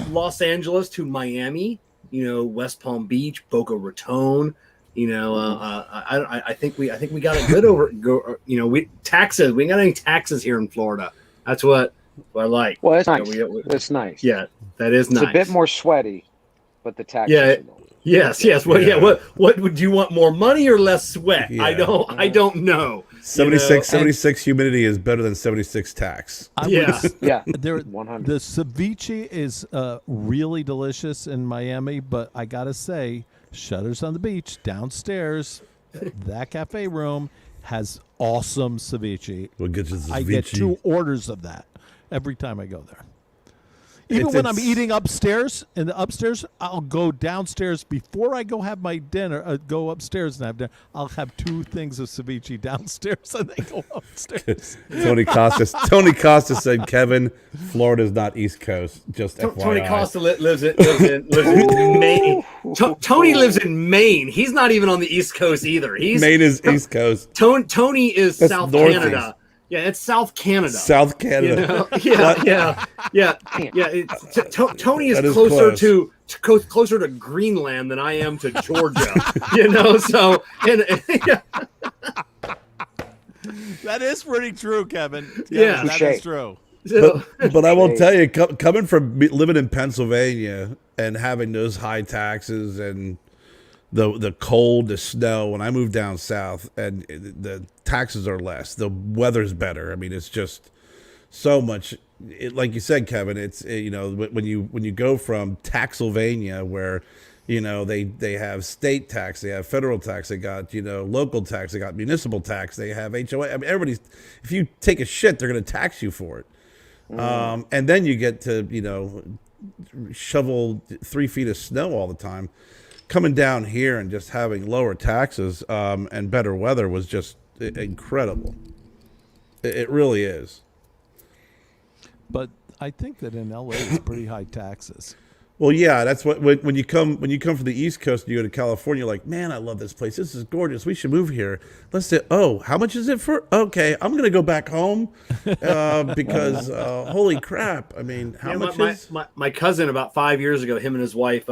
D: Los Angeles to Miami. West Palm Beach, Boca Raton. I think we got it good over. We taxes. We ain't got any taxes here in Florida. That's what I like.
C: Well, that's nice. That's nice.
D: Yeah, that is nice.
C: It's a bit more sweaty, but the taxes.
D: Yeah. Yes. Well, yeah. What would you want? More money or less sweat?
B: Yeah.
D: I don't know.
B: 76 humidity is better than 76 tax.
D: Yeah.
A: There,
C: 100.
A: the ceviche is really delicious in Miami, but I gotta say, Shutters on the Beach downstairs, that cafe room has awesome ceviche.
B: We'll get you the
A: I get
B: ceviche.
A: 2 orders of that every time I go there. Even when I'm eating upstairs, in the upstairs, I'll go downstairs before I go have my dinner. Go upstairs and have dinner. I'll have 2 things of ceviche downstairs and then go upstairs.
B: Tony Costa said, Kevin, Florida's not East Coast. Just FYI.
D: Tony Costa lives in Maine. Tony lives in Maine. He's not even on the East Coast either.
B: Maine is East Coast.
D: Tony is
B: That's
D: South
B: Northeast.
D: Canada. Yeah, it's South Canada.
B: South Canada.
D: Yeah. Tony is
B: That is
D: closer
B: close.
D: closer to Greenland than I am to Georgia. So yeah.
A: That is pretty true, Kevin.
D: Yeah.
A: that is true.
B: But I will tell you, coming from living in Pennsylvania and having those high taxes and the cold, the snow, when I moved down south, and the taxes are less, the weather's better. I mean, it's just so much. Like you said, Kevin, it's when you go from Taxylvania, where they have state tax, they have federal tax, they got local tax, they got municipal tax, they have HOA. I mean, everybody's, if you take a shit, they're going to tax you for it. And then you get to shovel 3 feet of snow all the time. Coming down here and just having lower taxes and better weather was just incredible. It really is.
A: But I think that in LA it's pretty high taxes.
B: Well, yeah, that's what when you come from the East Coast and you go to California, you're like, man, I love this place. This is gorgeous. We should move here. Let's say, how much is it for? Okay, I'm gonna go back home because holy crap! I mean, how much is
D: my cousin about 5 years ago? Him and his wife.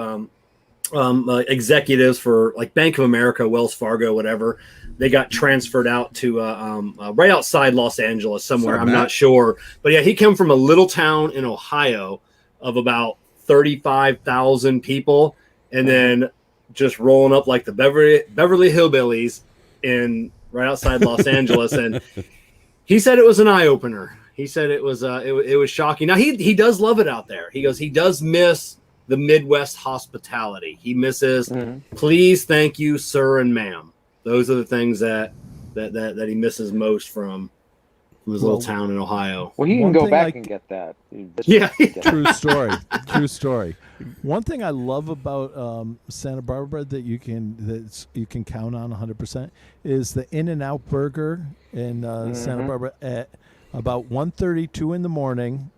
D: Executives for like Bank of America, Wells Fargo, whatever. They got transferred out to right outside Los Angeles somewhere. I'm not sure. But yeah, he came from a little town in Ohio of about 35,000 people, and then just rolling up like the Beverly Hillbillies in right outside Los Angeles. And he said it was an eye opener. He said it was shocking. Now he does love it out there. He goes, he does miss the Midwest hospitality. He misses, please, thank you, sir and ma'am. Those are the things that he misses most from his little town in Ohio.
C: Well, he can go back and get that.
D: Yeah.
A: True story. One thing I love about Santa Barbara that you can count on 100% is the In-N-Out Burger in Santa Barbara at about 1:32 in the morning.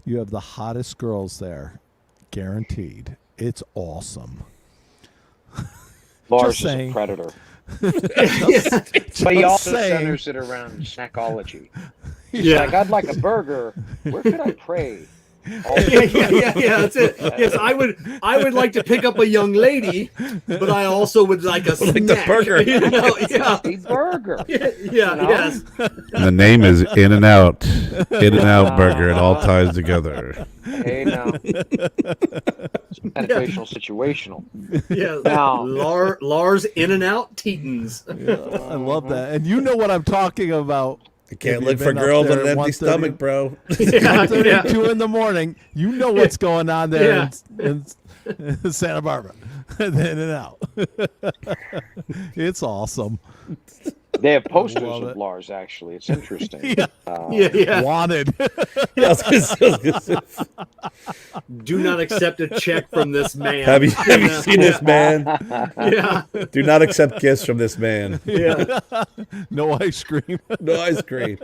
A: You have the hottest girls there. Guaranteed. It's awesome.
C: Lars is a predator. But he also centers it around snackology. He's like, I'd like a burger. Where could I pray?
D: That's it. Yes, I would like to pick up a young lady, but I also would like a snack.
B: The burger.
C: A burger.
D: Yes.
B: And the name is In-N-Out. In-N-Out Burger. It all ties together.
C: Hey, now. Situational, situational.
D: Yeah.
C: Now,
D: Lars In-N-Out Tetons.
A: I love that. And you know what I'm talking about.
B: You can't look for girls on an empty stomach, bro.
A: 2 in the morning. You know what's going on there in Santa Barbara. In and out. It's awesome.
C: They have posters of Lars, actually. It's interesting.
A: Wanted.
D: Do not accept a check from this man.
B: Have you seen this man?
D: Yeah.
B: Do not accept gifts from this man.
D: Yeah.
A: No ice cream.
B: No ice cream.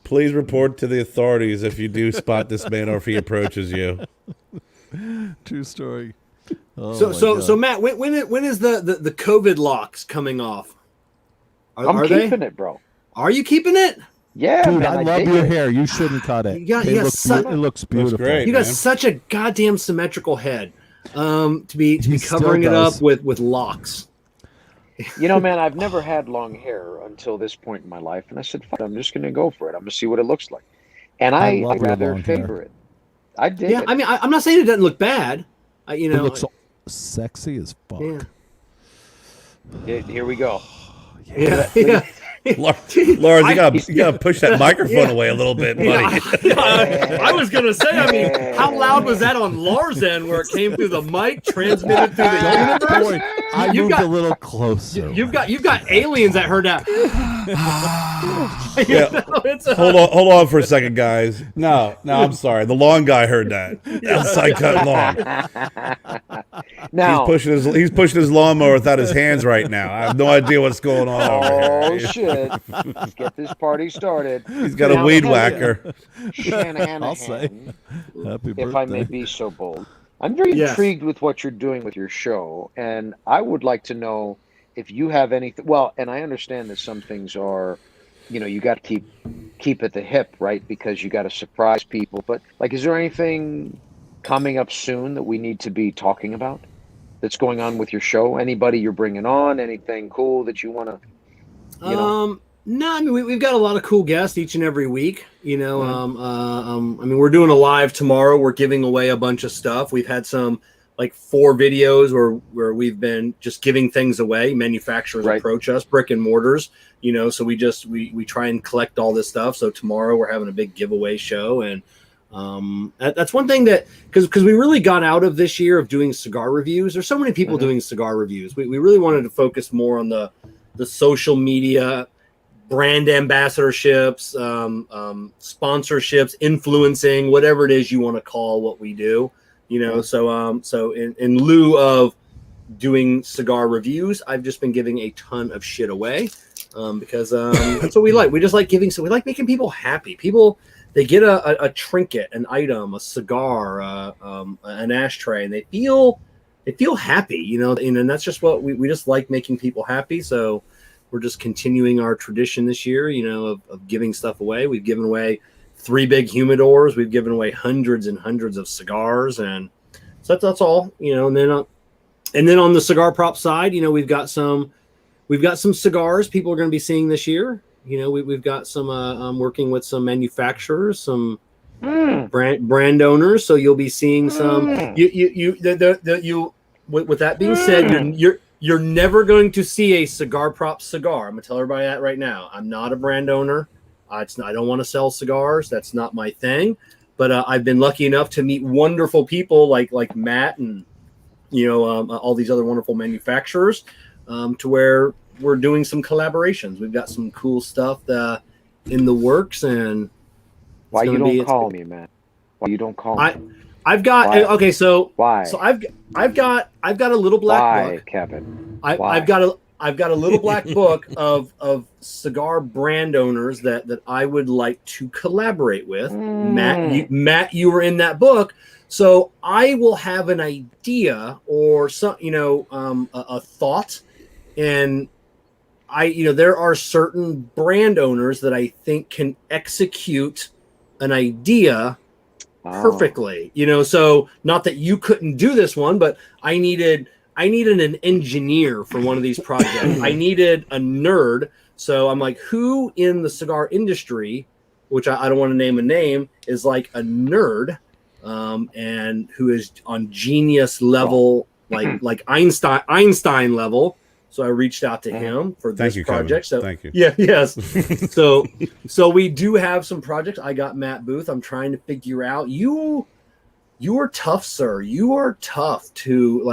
B: Please report to the authorities if you do spot this man or if he approaches you.
A: True story. Oh,
D: So Matt, when is the COVID locks coming off?
C: I'm keeping it, bro.
D: Are you keeping it?
C: Yeah,
A: dude,
C: man.
A: I love your hair. You shouldn't cut it. It looks beautiful.
B: great.
D: You got
B: man.
D: such a goddamn symmetrical head. To be covering it up with locks.
C: You know, man, I've never had long hair until this point in my life, and I said, "Fuck, I'm just going to go for it. I'm going to see what it looks like." And I rather favor it. I dig it.
D: I mean, I'm not saying it doesn't look bad. It
A: looks sexy as fuck.
C: Yeah. Here we go.
D: Yeah.
B: Lars, you gotta push that microphone away a little bit, buddy.
D: I was gonna say, I mean, how loud was that on Lars' end where it came through the mic, transmitted through the universe?
A: I moved a little closer.
D: You've got aliens that heard that.
B: Hold on for a second, guys. No, I'm sorry. The long guy heard that. Outside cut long.
C: Now
B: he's pushing his lawnmower without his hands right now. I have no idea what's going on over here.
C: Shit! Get this party started.
B: He's got a weed whacker.
A: I'll say. Happy birthday.
C: If I may be so bold. I'm very intrigued with what you're doing with your show, and I would like to know if you have anything. Well, and I understand that some things are, you got to keep at the hip, right? Because you got to surprise people. But like, is there anything coming up soon that we need to be talking about that's going on with your show? Anybody you're bringing on? Anything cool that you want to?
D: No, I mean we've got a lot of cool guests each and every week. I mean we're doing a live tomorrow. We're giving away a bunch of stuff. We've had some like 4 videos where we've been just giving things away. Manufacturers approach us, brick and mortars. So we try and collect all this stuff. So tomorrow we're having a big giveaway show, and that's one thing that because we really got out of this year of doing cigar reviews. There's so many people doing cigar reviews. We really wanted to focus more on the social media, brand ambassadorships, sponsorships, influencing, whatever it is you want to call what we do, So in lieu of doing cigar reviews, I've just been giving a ton of shit away, because that's what we like. We just like giving. So we like making people happy. People, they get a trinket, an item, a cigar, an ashtray, and they feel happy, and that's just what we just like, making people happy. So we're just continuing our tradition this year, of giving stuff away. We've given away 3 big humidors. We've given away hundreds and hundreds of cigars, and so that's all, and then on the cigar prop side, we've got some cigars people are going to be seeing this year. We've got some working with some manufacturers, some brand owners. So you'll be seeing some. With that being said, you're never going to see a cigar prop cigar. I'm gonna tell everybody that right now. I'm not a brand owner. I don't want to sell cigars. That's not my thing. But I've been lucky enough to meet wonderful people like Matt and all these other wonderful manufacturers, to where we're doing some collaborations. We've got some cool stuff in the works. And
C: why you don't call me, man? Why you don't call me?
D: I've got
C: why? Why?
D: So I've got a little black book.
C: Kevin?
D: I've got a little black book of cigar brand owners that I would like to collaborate with. Matt, you were in that book, so I will have an idea or some a thought, and there are certain brand owners that I think can execute an idea perfectly, so not that you couldn't do this one, but I needed an engineer for one of these projects. I needed a nerd. So I'm like, who in the cigar industry, which I don't want to name a name, is like a nerd, and who is on genius level, like Einstein level. So I reached out to him for this project.
B: Kevin.
D: So
B: thank you.
D: Yes. So we do have some projects. I got Matt Booth. I'm trying to figure out you are tough, sir. You are tough to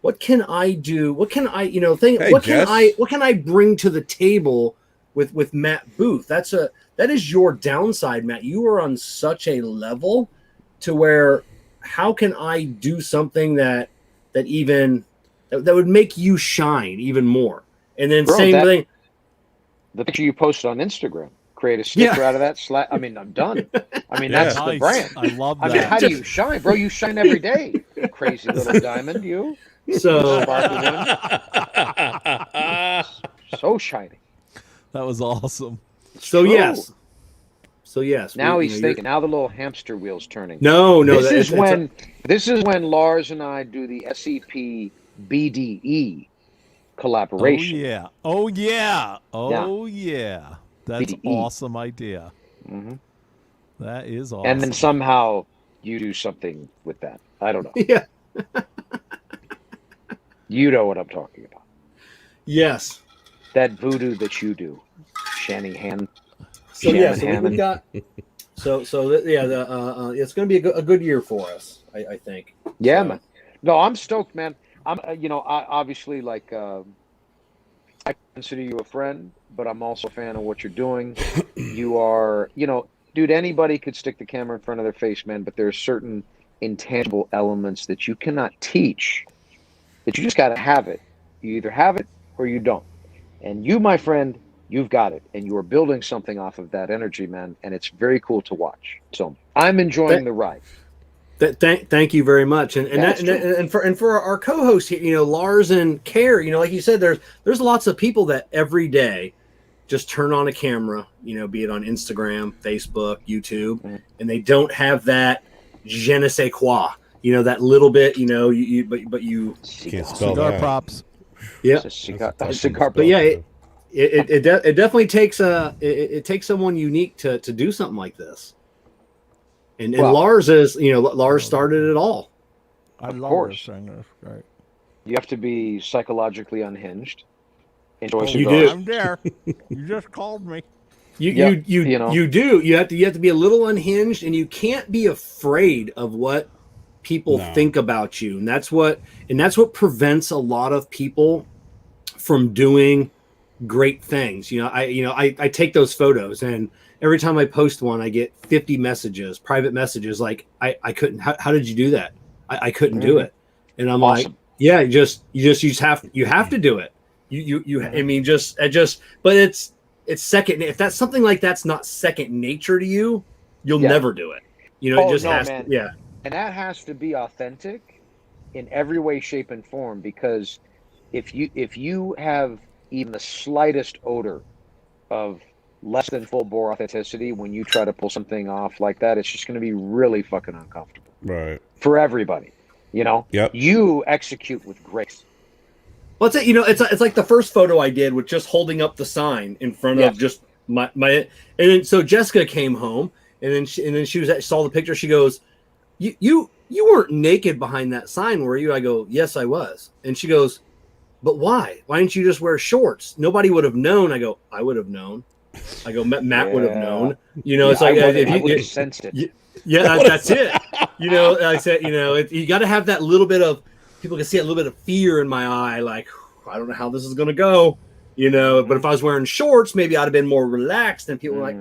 D: what can I do? What can I, what can I bring to the table with Matt Booth? That is your downside, Matt. You are on such a level to where how can I do something that would make you shine even more? And then same thing.
C: The picture you posted on Instagram, create a sticker out of that. I mean, I'm done. I mean, that's the
A: Nice.
C: brand.
A: I love
C: I
A: that.
C: mean, how do you shine, bro? You shine every day, crazy little diamond. You
D: So
C: sparkly one, so shiny.
A: That was awesome.
D: so
C: True.
D: yes. So yes.
C: Now he's thinking. Now the little hamster wheel's turning.
D: No.
C: This is when Lars and I do the SEP BDE collaboration.
A: Oh yeah. That's
C: BDE.
A: awesome idea.
C: Mm-hmm.
A: That is awesome.
C: And then somehow you do something with that. I don't know.
D: Yeah.
C: You know what I'm talking about.
D: Yes.
C: That voodoo that you do, Shanahan.
D: So yeah, so
C: Shanahan.
D: we've got. It's going to be a good year for us, I think.
C: Yeah,
D: So,
C: man. No, I'm stoked, man. I'm, I obviously like. I consider you a friend, but I'm also a fan of what you're doing. You are, dude. Anybody could stick the camera in front of their face, man. But there are certain intangible elements that you cannot teach. That you just got to have it. You either have it or you don't. And you, my friend, you've got it, and you are building something off of that energy, man. And it's very cool to watch. So I'm enjoying the ride.
D: Thank you very much, and for our co-hosts here, Lars and Kerr, like you said, there's lots of people that every day just turn on a camera, be it on Instagram, Facebook, YouTube, and they don't have that je ne sais quoi, that little bit, but you
B: Can't spell
A: Cigar
B: that.
A: props.
C: Yeah, cigar.
D: But yeah, it definitely takes it takes someone unique to do something like this. And Lars is, Lars started it all.
A: I love
C: course.
A: this thing. That's great.
C: You have to be psychologically unhinged. Enjoy
D: You
C: cigars.
D: do.
A: I'm there. You just called me.
D: You
C: Yep,
D: do. You have to be a little unhinged, and you can't be afraid of what people think about you, and that's what prevents a lot of people from doing great things. I take those photos, and every time I post one, I get 50 messages, private messages, like I couldn't. How did you do that? I couldn't do it, and I'm
C: Awesome.
D: like, yeah, you have to do it. I mean, but it's second. If that's something like that's not second nature to you, you'll never do it. It just has
C: man.
D: to. Yeah.
C: And that has to be authentic in every way, shape, and form. Because if you have even the slightest odor of less than full bore authenticity when you try to pull something off like that, it's just going to be really fucking uncomfortable.
B: Right.
C: For everybody,
B: Yep.
C: You execute with grace.
D: Well, it's like the first photo I did with just holding up the sign in front of just my, and then so Jessica came home and then she saw the picture. She goes, you weren't naked behind that sign, were you? I go, yes, I was. And she goes, but why? Why didn't you just wear shorts? Nobody would have known. I go, I would have known. I go, Matt would have known. It's like
C: I would have sensed it.
D: Yeah, that's it. I said, you got to have that little bit of, people can see a little bit of fear in my eye, like, I don't know how this is going to go, but if I was wearing shorts, maybe I'd have been more relaxed, and people were like,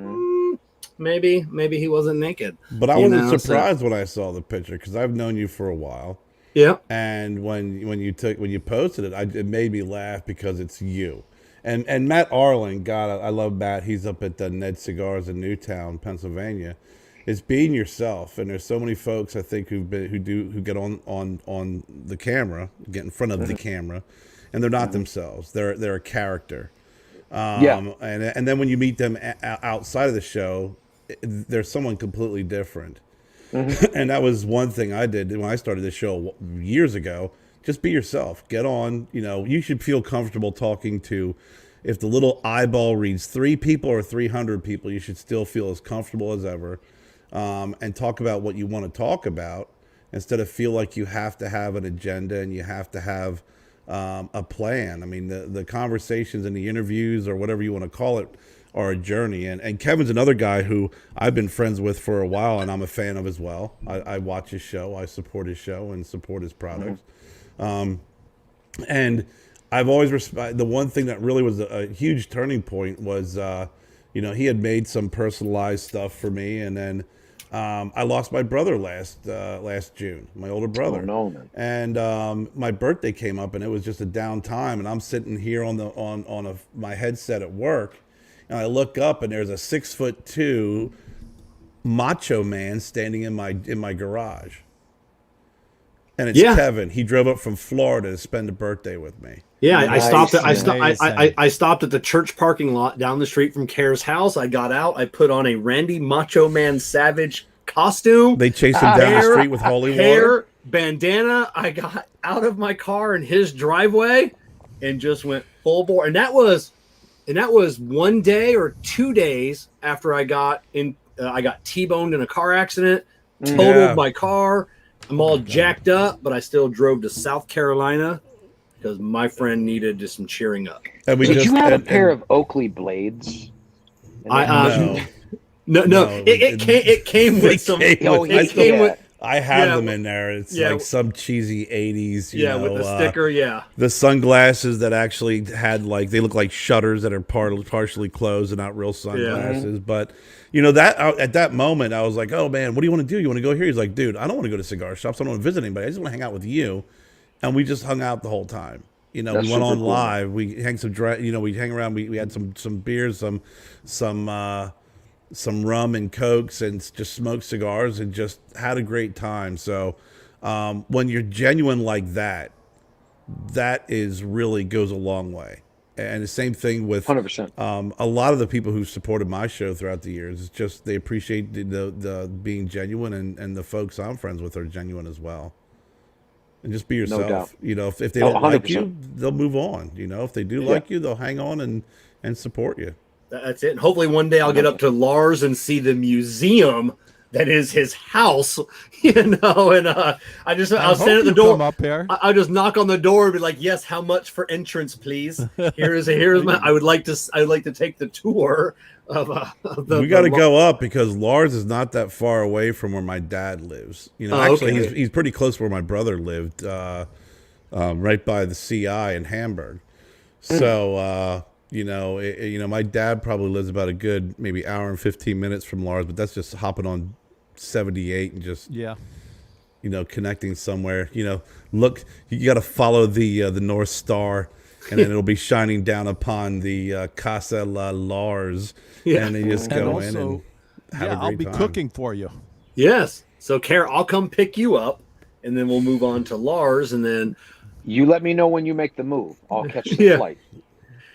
D: maybe he wasn't naked.
B: But I wasn't surprised when I saw the picture, because I've known you for a while.
D: Yeah.
B: And when you posted it, it made me laugh because it's you. And Matt Arlen, God, I love Matt. He's up at the Ned Cigars in Newtown, Pennsylvania. It's being yourself, and there's so many folks I think who get on the camera, get in front of the camera, and they're not themselves. They're a character. And then when you meet them outside of the show, they're someone completely different. And that was one thing I did when I started the show years ago. Just be yourself. Get on. You should feel comfortable talking to. If the little eyeball reads 3 people or 300 people, you should still feel as comfortable as ever. And talk about what you want to talk about instead of feel like you have to have an agenda and you have to have a plan. I mean, the conversations and the interviews or whatever you want to call it are a journey. And Kevin's another guy who I've been friends with for a while, and I'm a fan of as well. I watch his show. I support his show and support his products. And I've always the one thing that really was a huge turning point was, he had made some personalized stuff for me, and then I lost my brother last June, my older brother.
C: Oh, no, man.
B: And my birthday came up, and it was just a down time, and I'm sitting here on my headset at work, and I look up, and there's a 6'2" macho man standing in my garage. And it's Kevin. He drove up from Florida to spend a birthday with me.
D: Yeah,
C: Nice,
D: I stopped at the church parking lot down the street from Kerr's house. I got out. I put on a Randy Macho Man Savage costume.
B: They chased him down the street with holy water.
D: Bandana. I got out of my car in his driveway and just went full bore. And that was 1 day or 2 days after I got T-boned in a car accident, totaled my car. I'm all jacked up, but I still drove to South Carolina because my friend needed just some cheering up.
B: And
C: Did you have a pair of Oakley blades?
D: No. It came with some.
B: I have them in there. It's like some cheesy 80s. You know,
D: with the sticker.
B: The sunglasses that actually had they look like shutters that are partially closed and not real sunglasses.
D: Yeah.
B: But you know that at that moment I was like, oh man, what do you want to do? You want to go here? He's like, dude, I don't want to go to cigar shops. I don't want to visit anybody. I just want to hang out with you. And we just hung out the whole time. You know, we went on live. We hang we hang around. We had some beers, some rum and cokes, and just smoked cigars and just had a great time. So when you're genuine like that, that is really goes a long way. And the same thing with
C: 100%.
B: A lot of the people who supported my show throughout the years. It's just they appreciate the being genuine, and the folks I'm friends with are genuine as well. And just be yourself.
C: No doubt.
B: You know, if they don't
C: 100%.
B: like you, they'll move on. You know, if they do like you, they'll hang on and support you.
D: That's it. And hopefully one day I'll get up to Lars and see the museum that is his house, you know, and I'll stand at the door.
A: Up here.
D: I'll just knock on the door and be like, "Yes, how much for entrance, please?" Here's my. I would like to take the tour of the.
B: We got to go up because Lars is not that far away from where my dad lives. You know, he's pretty close to where my brother lived, right by the CI in Hamburg. So. You know, my dad probably lives about a good maybe hour and 15 minutes from Lars, but that's just hopping on 78 and just you know, connecting somewhere. You know, look, you got to follow the North Star, and then it'll be shining down upon the Casa La Lars, and then you just go in and have a great time.
A: I'll be cooking for you.
D: Yes, so Kerr, I'll come pick you up, and then we'll move on to Lars, and then
C: you let me know when you make the move. I'll catch the flight.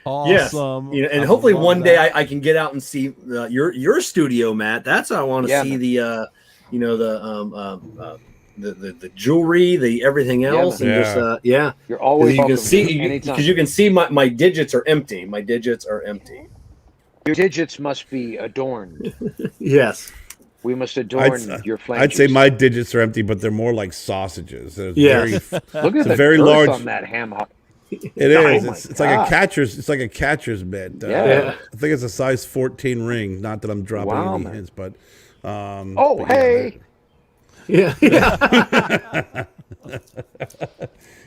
A: Awesome.
D: Yes. And hopefully one day I can get out and see your studio, Matt. That's how I want to see the the jewelry, the everything else, and just
C: You're always
D: you can see because you can see my digits are empty. My digits are empty.
C: Your digits must be adorned.
D: Yes.
C: We must adorn your flanges.
B: I'd say my digits are empty, but they're more like sausages.
C: Look at the very large on that ham hock.
B: It is. It's like a catcher's. It's like a catcher's mitt. I think it's a size 14 ring. Not that I'm dropping any hints, but.
C: Hey.
D: Yeah.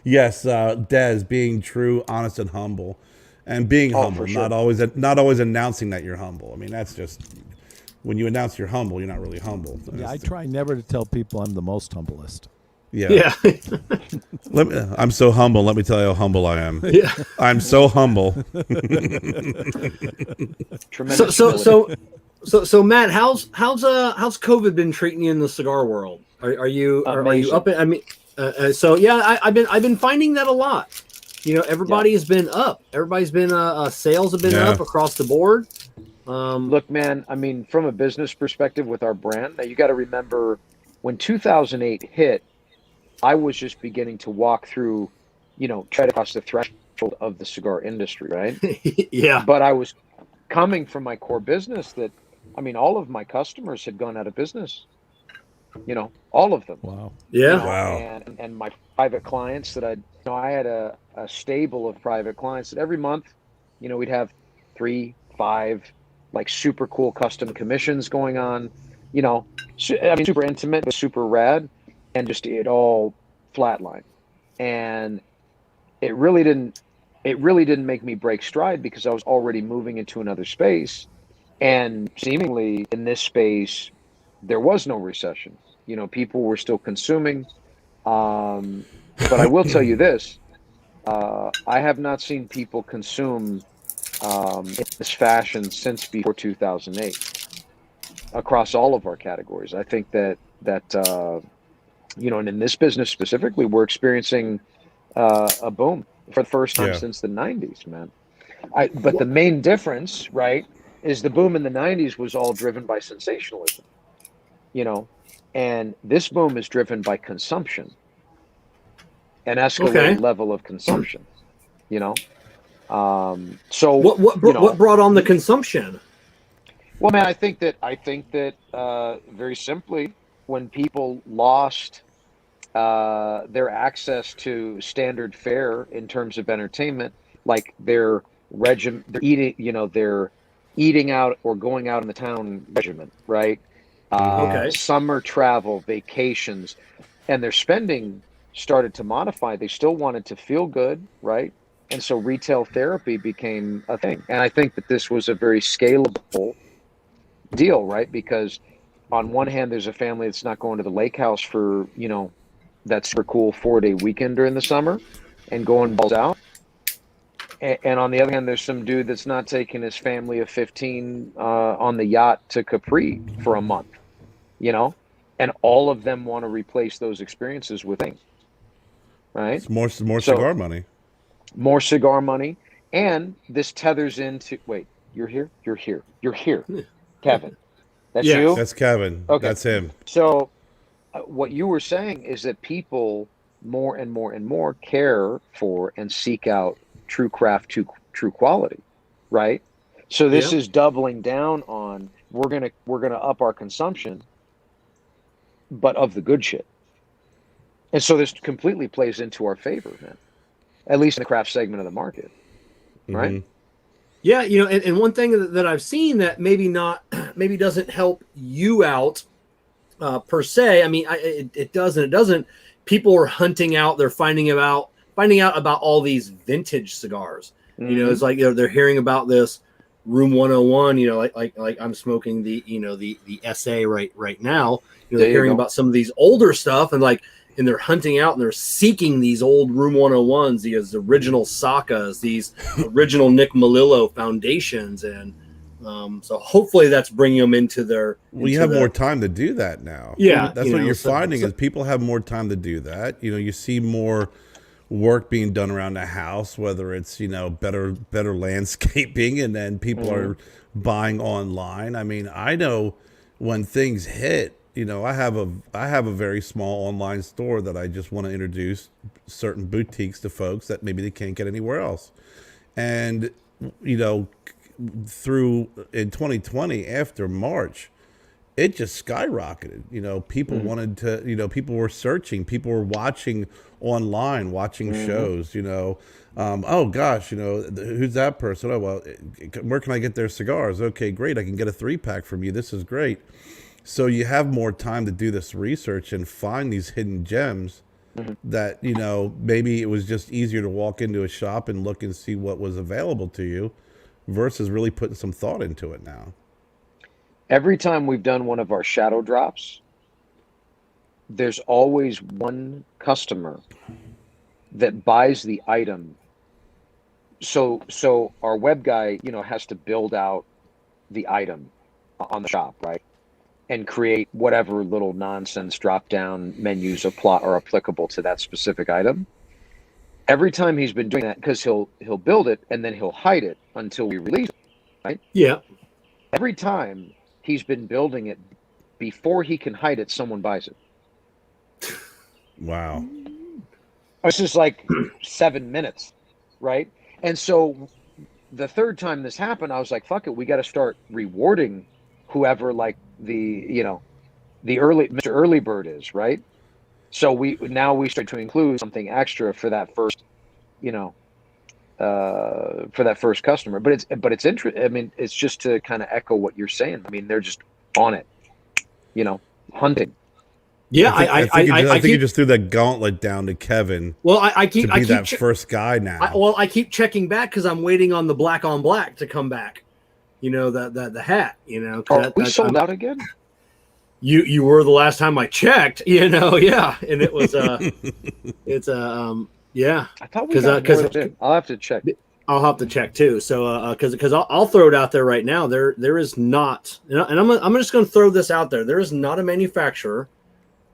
B: Yes, Des, being true, honest, and humble, and being humble. Sure. Not always announcing that you're humble. I mean, that's just when you announce you're humble, you're not really humble.
A: Yeah, I try never to tell people I'm the most humblest.
B: Yeah. I'm so humble. Let me tell you how humble I am.
D: Yeah.
B: I'm so humble.
C: Tremendous.
D: So Matt, how's COVID been treating you in the cigar world? Are you up? I've been finding that a lot. You know, everybody has been up. Everybody's been sales have been up across the board.
C: Look, man. I mean, from a business perspective, with our brand, now you got to remember when 2008 hit. I was just beginning to walk through, try to cross the threshold of the cigar industry, right?
D: Yeah.
C: But I was coming from my core business that, all of my customers had gone out of business. All of them.
A: Wow.
D: Yeah.
B: Wow.
C: And my private clients that I had a stable of private clients that every month, we'd have 3, 5, like super cool custom commissions going on, super intimate, but super rad. And just it all flatlined, and it really didn't make me break stride because I was already moving into another space, and seemingly in this space there was no recession. People were still consuming, but I will tell you this: I have not seen people consume in this fashion since before 2008 across all of our categories. I think that and in this business specifically, we're experiencing a boom for the first time
B: Yeah.
C: since the 90s, man. But the main difference, right, is the boom in the 90s was all driven by sensationalism, and this boom is driven by consumption, an escalated level of consumption, So
D: what brought on the consumption?
C: Well, man, I think that very simply, when people lost their access to standard fare in terms of entertainment, like they're eating out or going out in the town regimen, right? Summer travel, vacations, and their spending started to modify. They still wanted to feel good, right? And so retail therapy became a thing. And I think that this was a very scalable deal, right? Because on one hand, there's a family that's not going to the lake house for, that super cool 4-day weekend during the summer and going balls out. And on the other hand, there's some dude that's not taking his family of 15 on the yacht to Capri for a month, and all of them want to replace those experiences with things, right?
B: It's more cigar money.
C: More cigar money. And this tethers into, wait, you're here, Kevin. That's you?
B: That's Kevin. Okay. That's him.
C: So what you were saying is that people more and more and more care for and seek out true craft, true quality, right? So this is doubling down on we're gonna up our consumption, but of the good shit. And so this completely plays into our favor, man. At least in the craft segment of the market, right?
B: Mm-hmm.
D: Yeah, and one thing that I've seen that maybe doesn't help you out per se. I mean, it doesn't. People are hunting out. They're finding out about all these vintage cigars.
C: Mm-hmm.
D: It's like they're hearing about this Room 101. Like I'm smoking the SA right now. They're hearing about some of these older stuff and they're hunting out and they're seeking these old Room 101s, these original Sakas, these original Nick Melillo foundations. And so hopefully that's bringing them into their...
B: Well, you have more time to do that now.
D: Yeah.
B: That's what you're finding is people have more time to do that. You see more work being done around the house, whether it's, better landscaping and then people are buying online. I mean, I know when things hit, I have a very small online store that I just want to introduce certain boutiques to folks that maybe they can't get anywhere else. And, through in 2020 after March, it just skyrocketed. People wanted to, people were searching, people were watching online, watching shows, oh gosh, who's that person? Oh, well, where can I get their cigars? Okay, great. I can get a 3-pack from you. This is great. So you have more time to do this research and find these hidden gems that, maybe it was just easier to walk into a shop and look and see what was available to you versus really putting some thought into it now.
C: Every time we've done one of our shadow drops, there's always one customer that buys the item. So our web guy, has to build out the item on the shop, right? And create whatever little nonsense drop-down menus are applicable to that specific item. Every time he's been doing that, because he'll build it and then he'll hide it until we release it, right?
D: Yeah.
C: Every time he's been building it, before he can hide it, someone buys it.
B: Wow.
C: It's just like 7 minutes, right? And so the third time this happened, I was like, fuck it, we got to start rewarding whoever the Mr. Early Bird is, right? So we start to include something extra for that first, customer. But it's interesting. I mean, it's just to kind of echo what you're saying. I mean, they're just on it, hunting.
D: Yeah,
B: I think you just threw that gauntlet down to Kevin.
D: Well, I keep
B: that first guy now.
D: I keep checking back because I'm waiting on the black on black to come back. The hat.
C: We sold out again.
D: You were the last time I checked. Yeah, and it was yeah.
C: I thought we got more. I'll have to check.
D: I'll have to check too. So, because I'll throw it out there right now. There is not, and I'm just going to throw this out there. There is not a manufacturer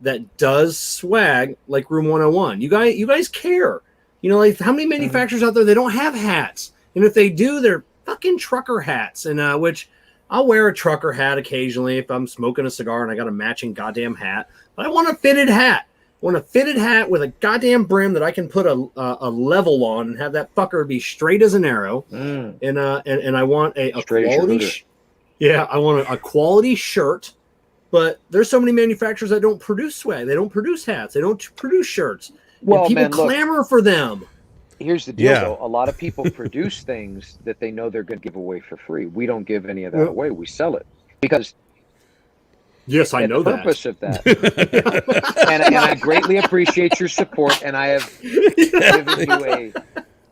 D: that does swag like Room 101. You guys care. You know, like how many manufacturers out there they don't have hats, and if they do, they're fucking trucker hats. And which I'll wear a trucker hat occasionally if I'm smoking a cigar and I got a matching goddamn hat. But I want a fitted hat. I want a fitted hat with a goddamn brim that I can put a level on and have that fucker be straight as an arrow. And I want a quality. I want a quality shirt. But there's so many manufacturers that don't produce swag. They don't produce hats. They don't produce shirts. Well, and people clamor for them.
C: Here's the deal, though. A lot of people produce things that they know they're going to give away for free. We don't give any of that away. We sell it because.
D: Yes, I know
C: the purpose of that. and I greatly appreciate your support. And I have given you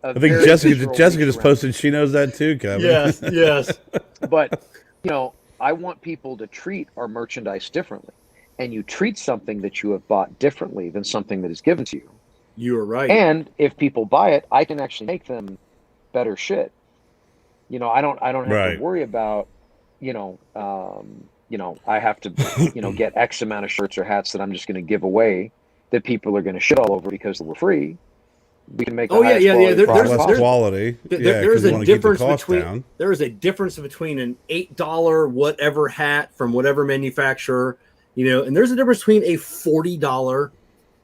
B: I think Jessica just posted. She knows that too, Kevin.
D: Yes.
C: But I want people to treat our merchandise differently, and you treat something that you have bought differently than something that is given to you.
D: You are right.
C: And if people buy it, I can actually make them better shit. I don't have to worry about, I have to, get X amount of shirts or hats that I'm just going to give away that people are going to shit all over because they were free. We can make
B: there's quality.
D: There's a difference between there is a difference between an $8 whatever hat from whatever manufacturer, and there's a difference between a $40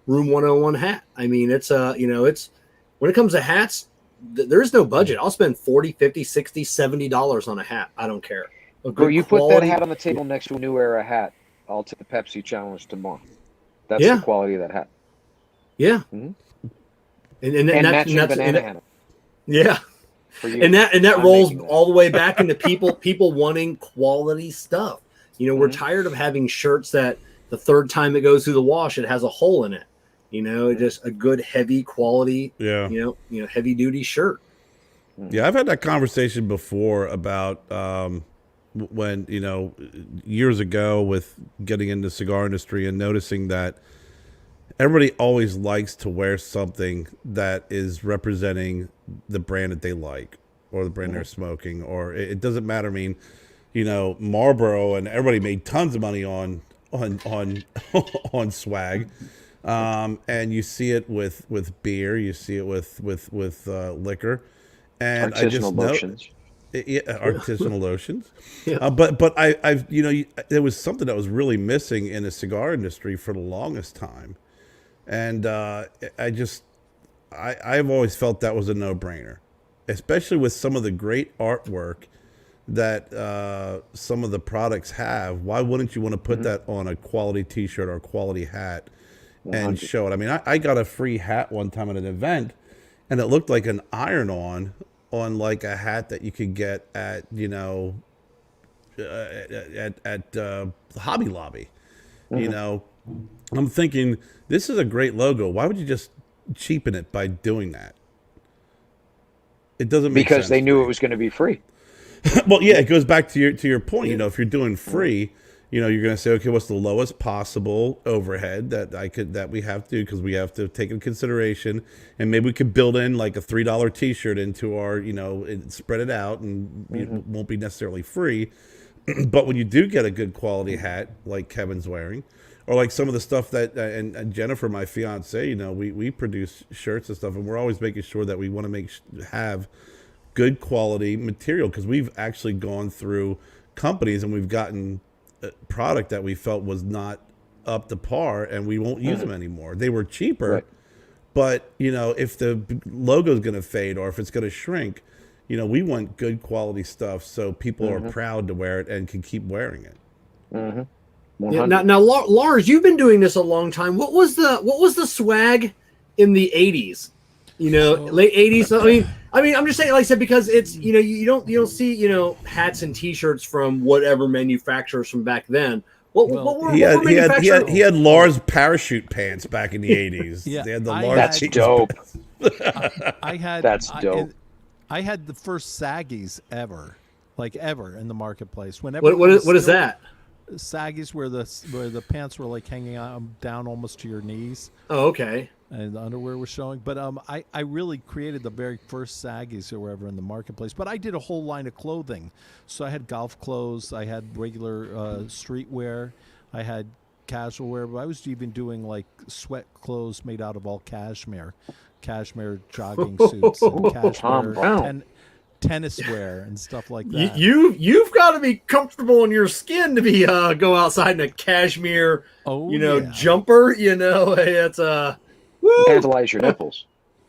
D: Room 101 hat. I mean, it's it's when it comes to hats, there's no budget. I'll spend $40, $50, $60, $70 on a hat. I don't care.
C: You put that hat on the table next to a New Era hat. I'll take the Pepsi challenge tomorrow. That's the quality of that hat.
D: Yeah.
C: Mm-hmm.
D: And
C: matching banana hammock.
D: Yeah. And that rolls all the way back into people wanting quality stuff. We're tired of having shirts that the third time it goes through the wash, it has a hole in it. Just a good heavy quality, heavy duty shirt.
B: Yeah, I've had that conversation before about when, years ago with getting into the cigar industry and noticing that everybody always likes to wear something that is representing the brand that they like or the brand they're smoking, or it doesn't matter. I mean, Marlboro and everybody made tons of money on swag. And you see it with beer, you see it with liquor, and
C: artisanal lotions.
B: Artisanal lotions. Yeah. But I've there was something that was really missing in the cigar industry for the longest time. And I've always felt that was a no-brainer, especially with some of the great artwork that some of the products have. Why wouldn't you want to put that on a quality T-shirt or a quality hat and show it? I mean, I got a free hat one time at an event, and it looked like an iron-on like a hat that you could get at Hobby Lobby. I'm thinking, this is a great logo. Why would you just cheapen it by doing that? It doesn't make sense.
C: Because they knew it was going to be free.
B: Well, yeah, it goes back to your point. If you're doing free, you're going to say, okay, what's the lowest possible overhead that we have to do, because we have to take into consideration, and maybe we could build in like a $3 T-shirt into our, spread it out, and it won't be necessarily free. But when you do get a good quality hat like Kevin's wearing, or like some of the stuff that, and Jennifer, my fiance, we produce shirts and stuff, and we're always making sure that we want to have good quality material, because we've actually gone through companies and we've gotten a product that we felt was not up to par, and we won't use them anymore. They were cheaper, but if the logo is going to fade or if it's going to shrink, we want good quality stuff so people are proud to wear it and can keep wearing it.
D: Yeah, now, Lars, you've been doing this a long time. What was the swag in the 80s? Late 80s. I mean, I'm just saying, like I said, because it's you don't see hats and T-shirts from whatever manufacturers from back then.
B: He had Lars parachute pants back in the 80s.
A: Yeah,
B: they had the
A: Lars.
C: That's dope.
A: That's dope. I had the first saggies ever in the marketplace.
D: What is that?
A: saggies where the pants were like hanging out down almost to your knees.
D: Oh, okay.
A: And the underwear was showing. But I really created the very first saggies that were ever in the marketplace. But I did a whole line of clothing. So I had golf clothes. I had regular streetwear. I had casual wear. But I was even doing like sweat clothes made out of all cashmere jogging suits, and cashmere tennis wear and stuff like that.
D: You've got to be comfortable in your skin to be go outside in a cashmere, jumper. It's
C: tantalize your nipples.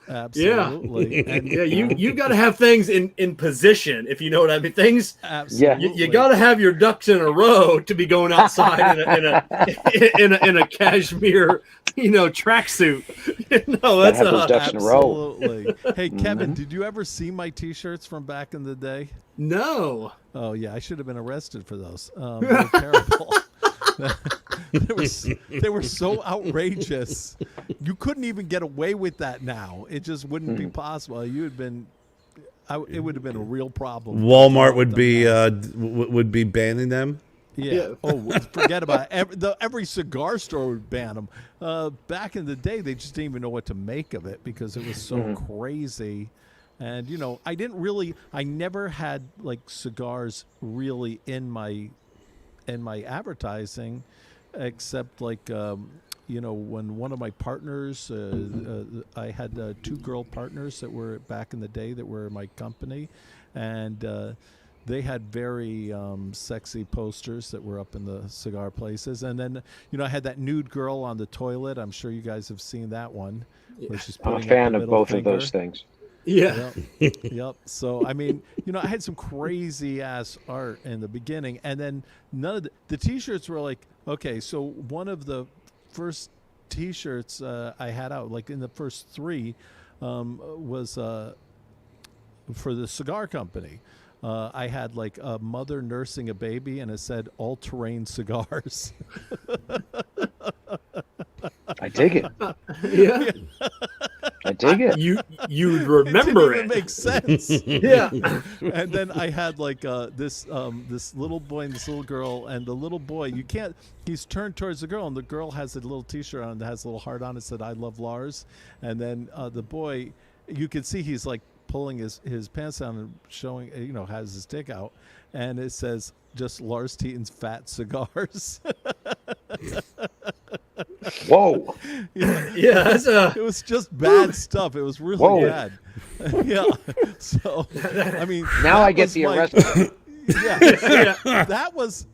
A: Absolutely.
D: Yeah, and you got to have things in position, if you know what I mean. Things.
A: Absolutely.
D: You got to have your ducks in a row to be going outside in a cashmere, tracksuit.
C: That's have those ducks in a row.
A: Absolutely. Hey, Kevin, did you ever see my T-shirts from back in the day?
D: No.
A: Oh yeah, I should have been arrested for those. They're terrible. They were so outrageous. You couldn't even get away with that now. It just wouldn't be possible. It would have been a real problem.
B: Walmart would be banning them.
A: Yeah. Oh, forget about it. Every cigar store would ban them. Back in the day, they just didn't even know what to make of it because it was so crazy. And I never had like cigars really in my advertising, except like when one of my partners, I had two girl partners that were back in the day that were in my company, and they had very sexy posters that were up in the cigar places. And then I had that nude girl on the toilet. I'm sure you guys have seen that one. Where she's
C: I'm a fan of both of those things.
D: Yeah.
A: Yep. So, I mean, I had some crazy ass art in the beginning, and then none of the T-shirts were like, okay, so one of the first T-shirts I had out, like in the first three, was for the cigar company. I had like a mother nursing a baby, and it said all-terrain cigars.
C: I dig it.
D: Yeah.
C: I dig it.
D: You'd remember
A: it. Didn't even make sense.
D: Yeah.
A: And then I had like this little boy and this little girl, and the little boy, he's turned towards the girl, and the girl has a little T-shirt on that has a little heart on it, said "I love Lars," and then the boy, you can see he's like pulling his pants down and showing, has his dick out, and it says just Lars Teton's Fat Cigars.
C: Whoa.
D: Yeah,
A: it was just bad stuff. It was really bad. Yeah. So, I mean,
C: now I get the arrest.
A: Yeah. That was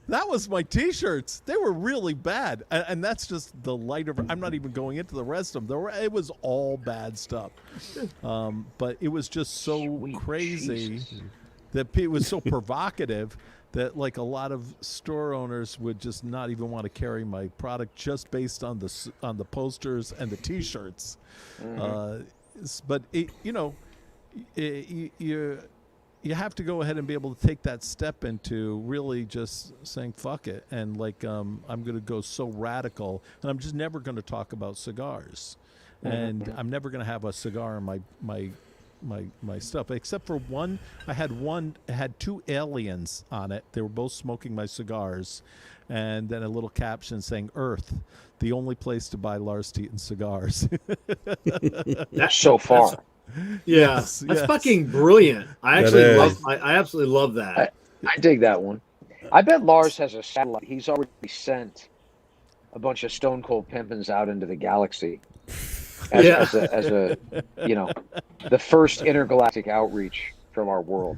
A: my T-shirts. They were really bad, and that's just the lighter. I'm not even going into the rest of them. It was all bad stuff, but it was just so crazy that it was so provocative that like a lot of store owners would just not even want to carry my product just based on the posters and the T-shirts. But you have to go ahead and be able to take that step into really just saying fuck it, and like I'm going to go so radical, and I'm just never going to talk about cigars, and I'm never going to have a cigar in my stuff, except for one. I had two aliens on it. They were both smoking my cigars, and then a little caption saying "Earth, the only place to buy Lars Teton cigars."
C: That's so far.
D: That's fucking brilliant. I absolutely love that.
C: I dig that one. I bet Lars has a satellite. He's already sent a bunch of Stone Cold Pimpins out into the galaxy as a the first intergalactic outreach from our world.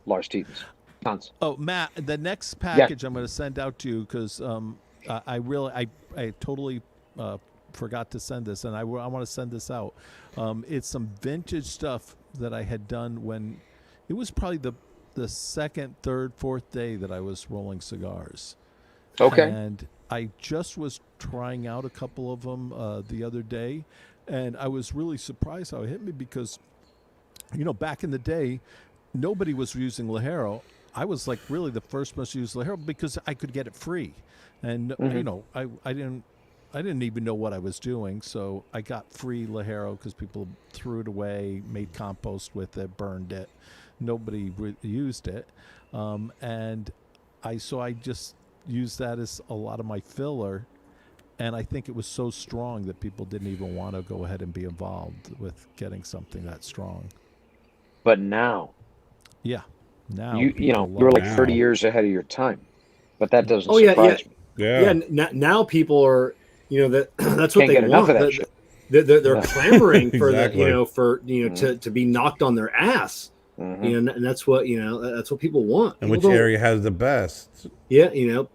C: Lars Teton's. Tons.
A: Oh, Matt, the next package I'm going to send out to you, because I totally forgot to send this, and I want to send this out. It's some vintage stuff that I had done when it was probably the second, third, fourth day that I was rolling cigars.
C: Okay.
A: And I just was trying out a couple of them the other day, and I was really surprised how it hit me because, back in the day, nobody was using Ligero. I was like really the first one to use Ligero because I could get it free, and I didn't even know what I was doing, so I got free Ligero because people threw it away, made compost with it, burned it. Nobody used it, and I just used that as a lot of my filler. And I think it was so strong that people didn't even want to go ahead and be involved with getting something that strong.
C: But now,
A: Yeah. Now
C: you know,
A: people
C: you're
A: love
C: like
A: it.
C: 30 years ahead of your time. But that doesn't
D: Oh yeah,
C: surprise me.
D: yeah. Now people are, that's what
C: Can't
D: they
C: get enough
D: want.
C: of that shit.
D: They're
C: Yeah.
D: clamoring for
B: Exactly.
D: to be knocked on their ass.
C: Mhm.
D: And that's what that's what people want.
B: And
D: People
B: which
D: don't-
B: area has the best?
D: Yeah,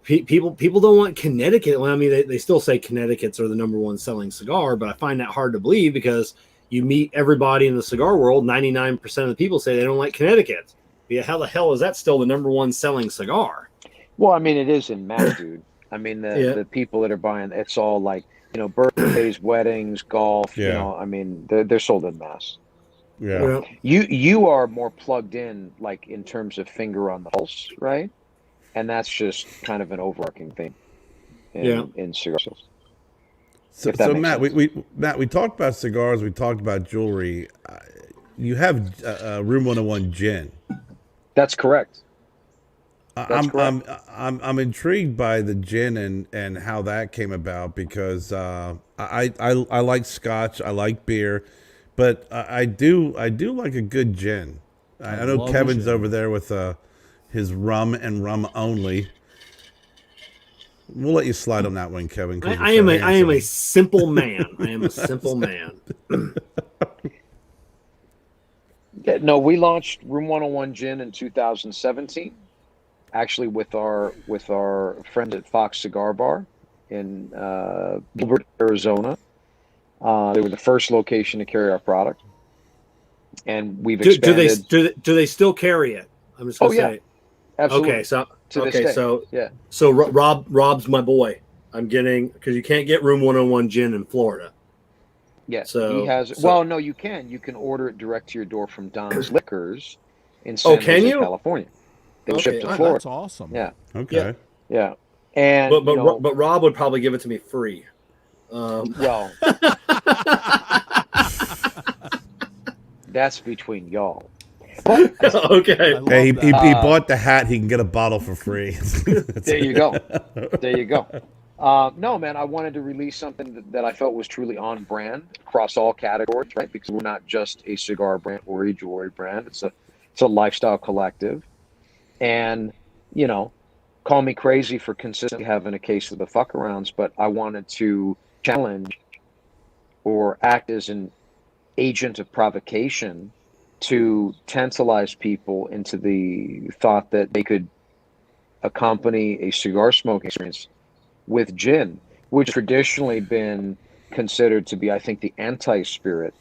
D: people don't want Connecticut. Well, I mean, they still say Connecticut's are the number one selling cigar, but I find that hard to believe because you meet everybody in the cigar world. 99% of the people say they don't like Connecticut. Yeah, how the hell is that still the number one selling cigar?
C: Well, I mean, it is in mass, dude. I mean, the people that are buying, it's all like, birthdays, weddings, golf.
B: Yeah.
C: I mean, they're sold in mass.
B: Yeah.
C: You are more plugged in, like in terms of finger on the pulse, right? And that's just kind of an overarching thing in cigar sales.
B: So,
C: If that makes
B: Matt,
C: sense.
B: we talked about cigars. We talked about jewelry. You have Room 101 gin.
C: That's correct. That's correct.
B: I'm intrigued by the gin and how that came about because I like Scotch, I like beer, but I do like a good gin. I know
A: love
B: Kevin's
A: gin.
B: over there with his rum and rum only. We'll let you slide on that one, Kevin. 'Cause
D: I
B: you're
D: am
B: so
D: a
B: handsome.
D: simple man. I am a simple man.
C: Yeah, no, we launched Room 101 Gin in 2017, actually with our friends at Fox Cigar Bar in Gilbert, Arizona. They were the first location to carry our product, and we've expanded.
D: Do they still carry it? I'm just gonna say.
C: Absolutely.
D: Okay, so
C: To this day. Yeah.
D: So Rob's my boy. I'm getting because you can't get Room 101 gin in Florida.
C: Yeah,
D: So
C: he has.
D: so-
C: Well, no, you can. You can order it direct to your door from Don's Liquors in San
D: can
C: Jose,
D: you?
C: California. They will ship to
D: Okay,
C: Florida.
A: That's awesome.
C: Yeah,
B: Okay.
C: yeah. And
D: but Rob would probably give it to me free.
C: well, that's between y'all.
D: Okay.
A: I love
B: Hey, he
A: that.
B: bought the hat. He can get a bottle for free.
C: There you go. There you go. No, man, I wanted to release something that I felt was truly on brand across all categories, right? Because we're not just a cigar brand or a jewelry brand. It's a lifestyle collective. And, call me crazy for consistently having a case of the fuck arounds, but I wanted to challenge or act as an agent of provocation to tantalize people into the thought that they could accompany a cigar smoking experience with gin, which traditionally been considered to be, I think, the anti-spirit,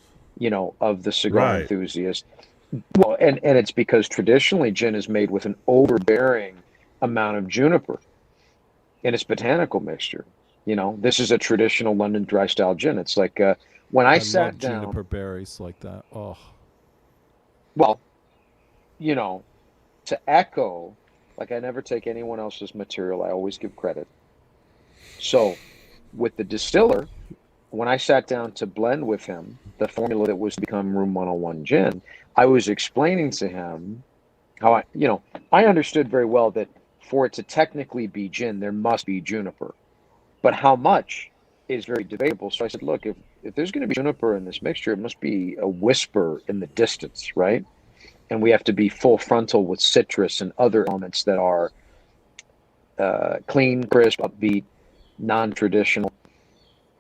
C: of the cigar
B: Right.
C: enthusiast. Well, and it's because traditionally gin is made with an overbearing amount of juniper in its botanical mixture. This is a traditional London dry style gin. It's like when I sat
A: love
C: down.
A: juniper berries like that. Oh,
C: Well, to echo, like I never take anyone else's material. I always give credit. So with the distiller, when I sat down to blend with him the formula that was to become Room 101 gin, I was explaining to him how I understood very well that for it to technically be gin, there must be juniper. But how much is very debatable. So I said, look, if there's going to be juniper in this mixture, it must be a whisper in the distance, right? And we have to be full frontal with citrus and other elements that are clean, crisp, upbeat, non-traditional.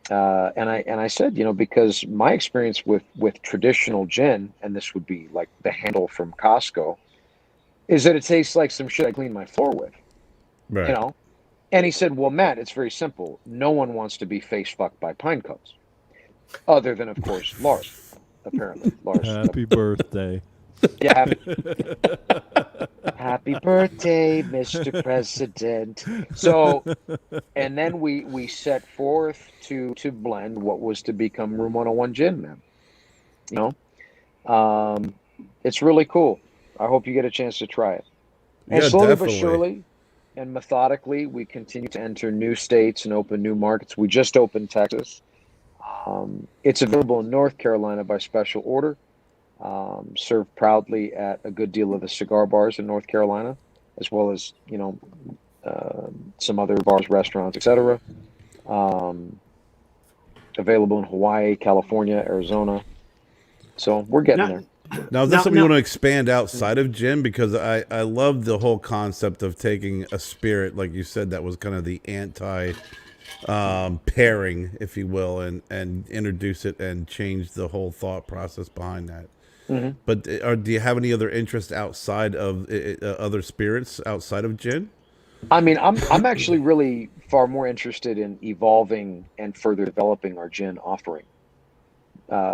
C: And I said, because my experience with traditional gin, and this would be like the handle from Costco, is that it tastes like some shit I clean my floor with.
B: Right.
C: And he said, well, Matt, it's very simple. No one wants to be face fucked by pine cones, other than, of course, Lars. Apparently, Lars.
A: happy birthday.
C: Yeah. Happy birthday, Mr. President. So, and then we set forth to blend what was to become Room 101 Gin, man. It's really cool. I hope you get a chance to try it. And
B: Yeah,
C: slowly
B: definitely.
C: but surely and methodically, we continue to enter new states and open new markets. We just opened Texas. It's available in North Carolina by special order. Served proudly at a good deal of the cigar bars in North Carolina, as well as some other bars, restaurants, etc. Available in Hawaii, California, Arizona. So we're getting there.
B: Now, is that something you want to expand outside of gin? Because I love the whole concept of taking a spirit, like you said, that was kind of the anti pairing, if you will, and introduce it and change the whole thought process behind that.
C: Mm-hmm.
B: But do you have any other interest outside of other spirits outside of gin?
C: I mean, I'm actually really far more interested in evolving and further developing our gin offering.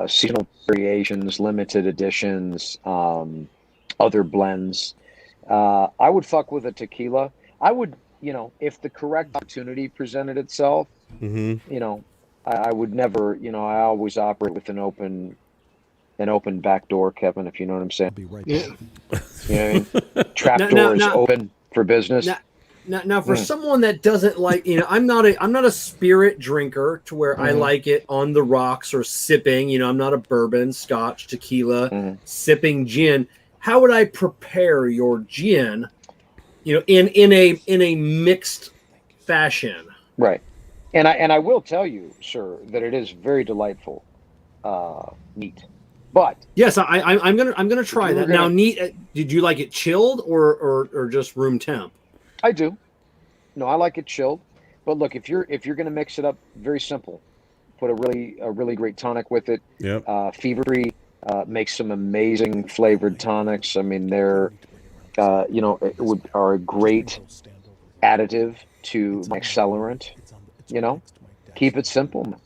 C: Seasonal variations, limited editions, other blends. I would fuck with a tequila. I would, if the correct opportunity presented itself, I would never, I always operate with an open back door, Kevin, if you know what I'm saying.
A: I'll be right
C: Yeah.
A: back.
C: You know what I mean? Trap door is open for business.
D: Now, for someone that doesn't like, I'm not a spirit drinker to where I like it on the rocks or sipping. I'm not a bourbon, scotch, tequila, sipping gin. How would I prepare your gin, in a mixed fashion?
C: Right, and I will tell you, sir, that it is very delightful, neat. But
D: yes, I'm gonna try that now. Neat. Did you like it chilled or just room temp?
C: I do. No, I like it chilled. But look, if you're going to mix it up, very simple. Put a really great tonic with it.
B: Yep.
C: Fever Tree makes some amazing flavored tonics. I mean, they're are a great additive to my accelerant. Keep it simple.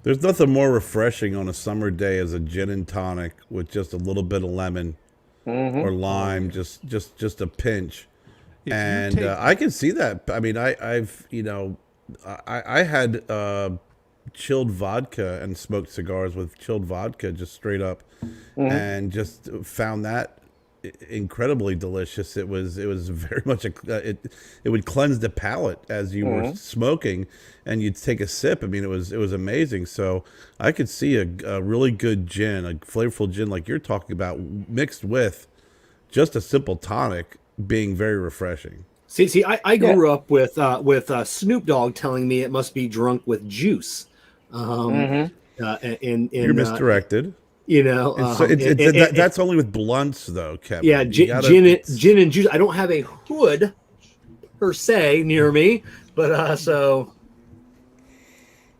B: There's nothing more refreshing on a summer day as a gin and tonic with just a little bit of lemon or lime, just a pinch. And I can see that. I mean, I had chilled vodka and smoked cigars with chilled vodka, just straight up, and just found that incredibly delicious. It was very much it would cleanse the palate as you were smoking, and you'd take a sip. I mean, it was amazing. So I could see a really good gin, a flavorful gin like you're talking about, mixed with just a simple tonic, being very refreshing.
D: See, I grew up with Snoop Dogg telling me it must be drunk with juice.
B: You're misdirected. That's only with blunts, though, Kevin.
D: Yeah, gin and juice. I don't have a hood per se near me, but so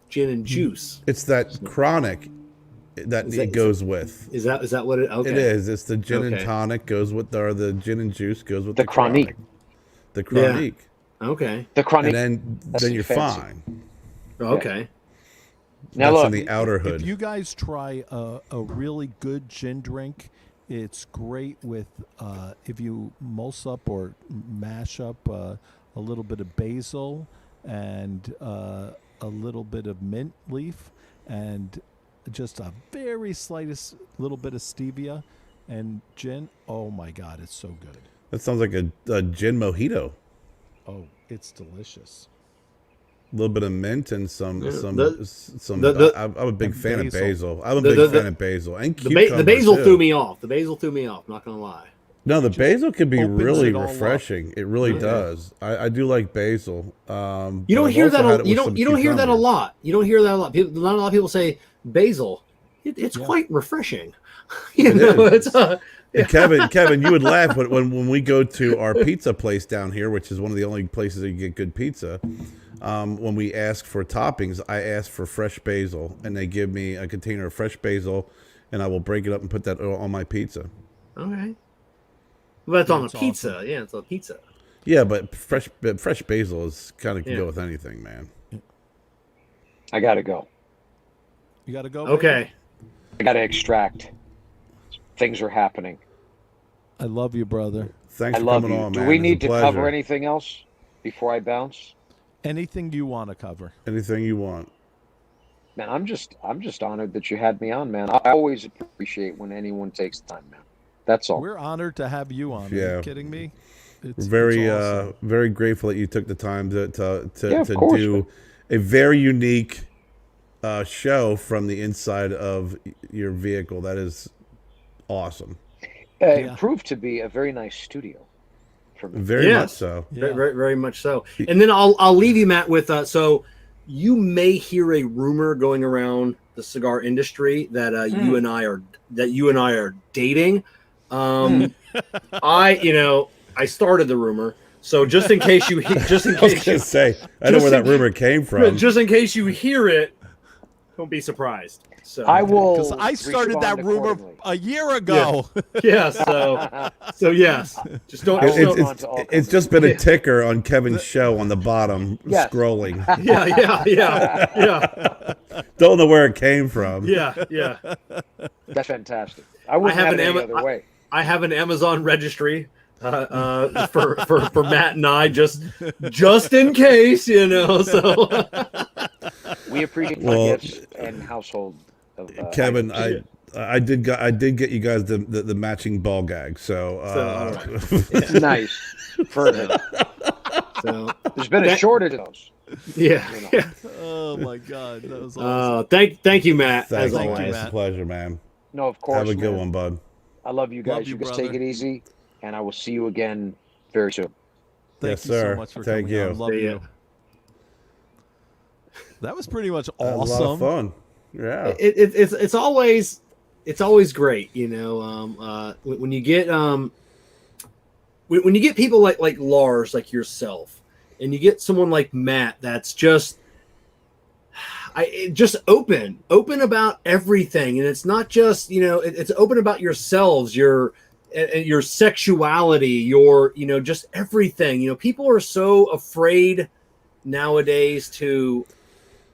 D: gin and juice.
B: It's that chronic that it goes with.
D: Is that what it? Okay.
B: It is. It's the gin and tonic goes with, or the gin and juice goes with
C: the chronic.
B: The chronic.
D: Yeah. Okay.
C: The chronic.
B: And then you're fine.
D: Okay.
C: Yeah. Now
B: that's
C: look,
B: in the outer hood.
A: If you guys try a really good gin drink, it's great with if you mulch up or mash up a little bit of basil and a little bit of mint leaf and just a very slightest little bit of stevia and gin. Oh my God, it's so good.
B: That sounds like a gin mojito.
A: Oh, it's delicious.
B: A little bit of mint and some. I'm a big fan of basil. I'm a big fan of basil and
D: the basil threw me off. The basil threw me off. Not gonna lie.
B: No, the basil can be really refreshing. It really does. I do like basil.
D: You don't hear that. You don't hear that a lot. You don't hear that a lot. Not a lot of people say basil. It's quite refreshing.
B: Kevin, you would laugh when we go to our pizza place down here, which is one of the only places that you get good pizza. When we ask for toppings, I ask for fresh basil, and they give me a container of fresh basil, and I will break it up and put that on my pizza.
D: Okay. Well, that's on a pizza. Awesome. Yeah, it's on pizza.
B: Yeah, but fresh basil is kind of can go with anything, man.
C: I gotta go.
A: You gotta go.
D: Okay.
A: Baby?
C: I gotta extract. Things are happening.
A: I love you, brother.
B: Thanks for coming on, man.
C: Do we need to cover anything else before I bounce?
A: Anything you want to cover.
B: Anything you want.
C: Man, I'm just honored that you had me on, man. I always appreciate when anyone takes the time, man. That's all.
A: We're honored to have you on. Are you kidding me?
B: It's awesome. Very grateful that you took the time to do a very unique show from the inside of your vehicle. That is awesome.
C: It proved to be a very nice studio. for me.
B: Very much so.
A: Yeah.
D: Very much so. And then I'll leave you, Matt, with so you may hear a rumor going around the cigar industry that you and I are dating. I started the rumor. So just in case you
B: I was gonna say, I know where that rumor came from.
D: just in case you hear it, don't be surprised. So
C: I will.
A: Because I started that
C: respond
A: rumor
C: accordingly.
A: a year ago.
D: Yeah. So yes, just don't.
B: It's just been a ticker on Kevin's show on the bottom,
C: Yes.
B: scrolling.
D: Yeah.
B: Don't know where it came from.
D: Yeah.
C: That's fantastic. I wouldn't have it any other way.
D: I have an Amazon registry for Matt and I just in case, So
C: We appreciate my gifts and household.
B: Kevin, I did get you guys the matching ball gag. So
C: it's nice. Perfect.
D: So
C: there's been a shortage of those.
D: Yeah.
A: Oh my God, that was awesome.
D: Thank you, Matt.
B: Thank
D: as
B: you,
D: always.
B: man. It's a pleasure, man.
C: No, of course.
B: Have a good
C: man.
B: one, bud.
C: I love you guys.
A: Love you,
C: you guys
A: brother.
C: take it easy, and I will see you again very soon.
A: Thank
B: Yes,
A: you
B: sir.
A: so much for
B: Thank
A: coming
B: you.
A: on. Love
D: See ya.
A: you. That was pretty much
B: A lot of
A: awesome.
B: fun. Yeah.
D: It's always great, when you get when you get people like Lars, like yourself, and you get someone like Matt that's just open about everything, and it's not just it's open about yourselves, your sexuality, your just everything. People are so afraid nowadays to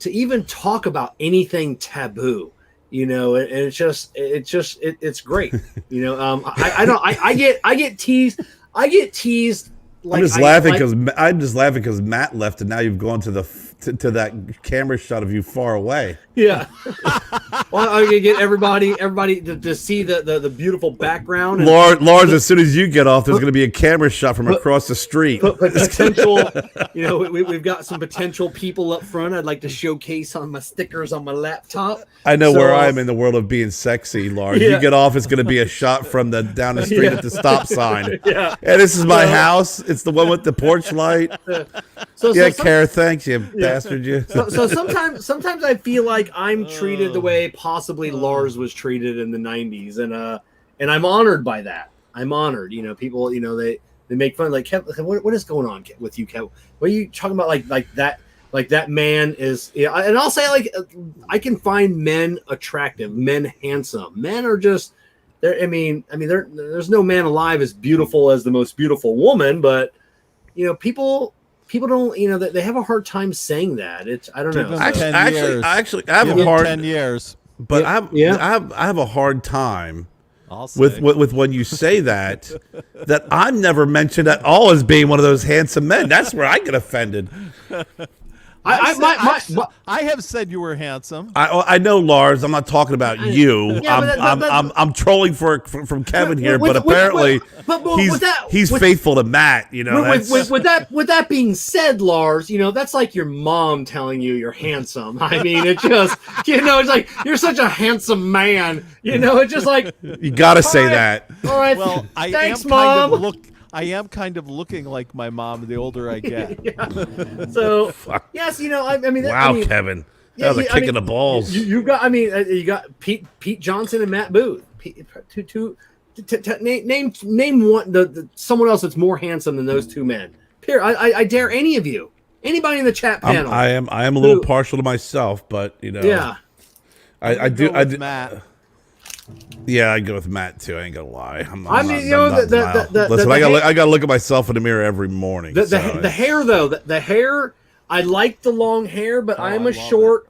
D: even talk about anything taboo, and it's great. I get teased. Like,
B: I'm just laughing because Matt left, and now you've gone to that camera shot of you far away.
D: Yeah. Well, I'm gonna get everybody to see the beautiful background. And
B: Lars, as soon as you get off, there's going to be a camera shot from across the street.
D: potential, we've got some potential people up front. I'd like to showcase on my stickers on my laptop.
B: I know where I am in the world of being sexy, Lars.
D: Yeah.
B: You get off, it's going to be a shot from down the street at the stop sign.
D: Yeah.
B: And this is my house. It's the one with the porch light.
D: So
B: Kerr, thanks, you bastard. You.
D: So sometimes I feel like I'm treated the way possibly Lars was treated in the 90s, and I'm honored by that. I'm honored. People, they make fun like, Kev, what is going on with you, Kev? What are you talking about? Like that man is, and I'll say, like, I can find men attractive, men handsome. Men are just there. I mean, there's no man alive as beautiful as the most beautiful woman, but people don't, they have a hard time saying that. I don't know.
B: Actually, I have
A: Give
B: a
A: him
B: hard
A: 10 years.
B: but I have a hard time with when you say that I'm never mentioned at all as being one of those handsome men. That's where I get offended.
A: I have said you were handsome.
B: I know, Lars. I'm not talking about you.
D: Yeah,
B: I'm trolling from Kevin here, but apparently he's faithful to Matt. With
D: that being said, Lars, that's like your mom telling you you're handsome. I mean, it just it's like you're such a handsome man. It's just like
B: you got to say that.
D: All right,
A: well,
D: thanks, Mom.
A: I am kind of looking like my mom the older I get.
D: So yes,
B: Kevin, that was a kick in the balls.
D: You got Pete Johnson and Matt Booth. Name one someone else that's more handsome than those two men. Here, I dare anybody in the chat panel.
B: I am a little partial to myself, but
D: yeah,
B: I do
A: Matt.
B: Yeah, I go with Matt too. I ain't gonna lie. Listen, I gotta look at myself in the mirror every morning.
D: The hair, though, the hair. I like the long hair, but I'm a short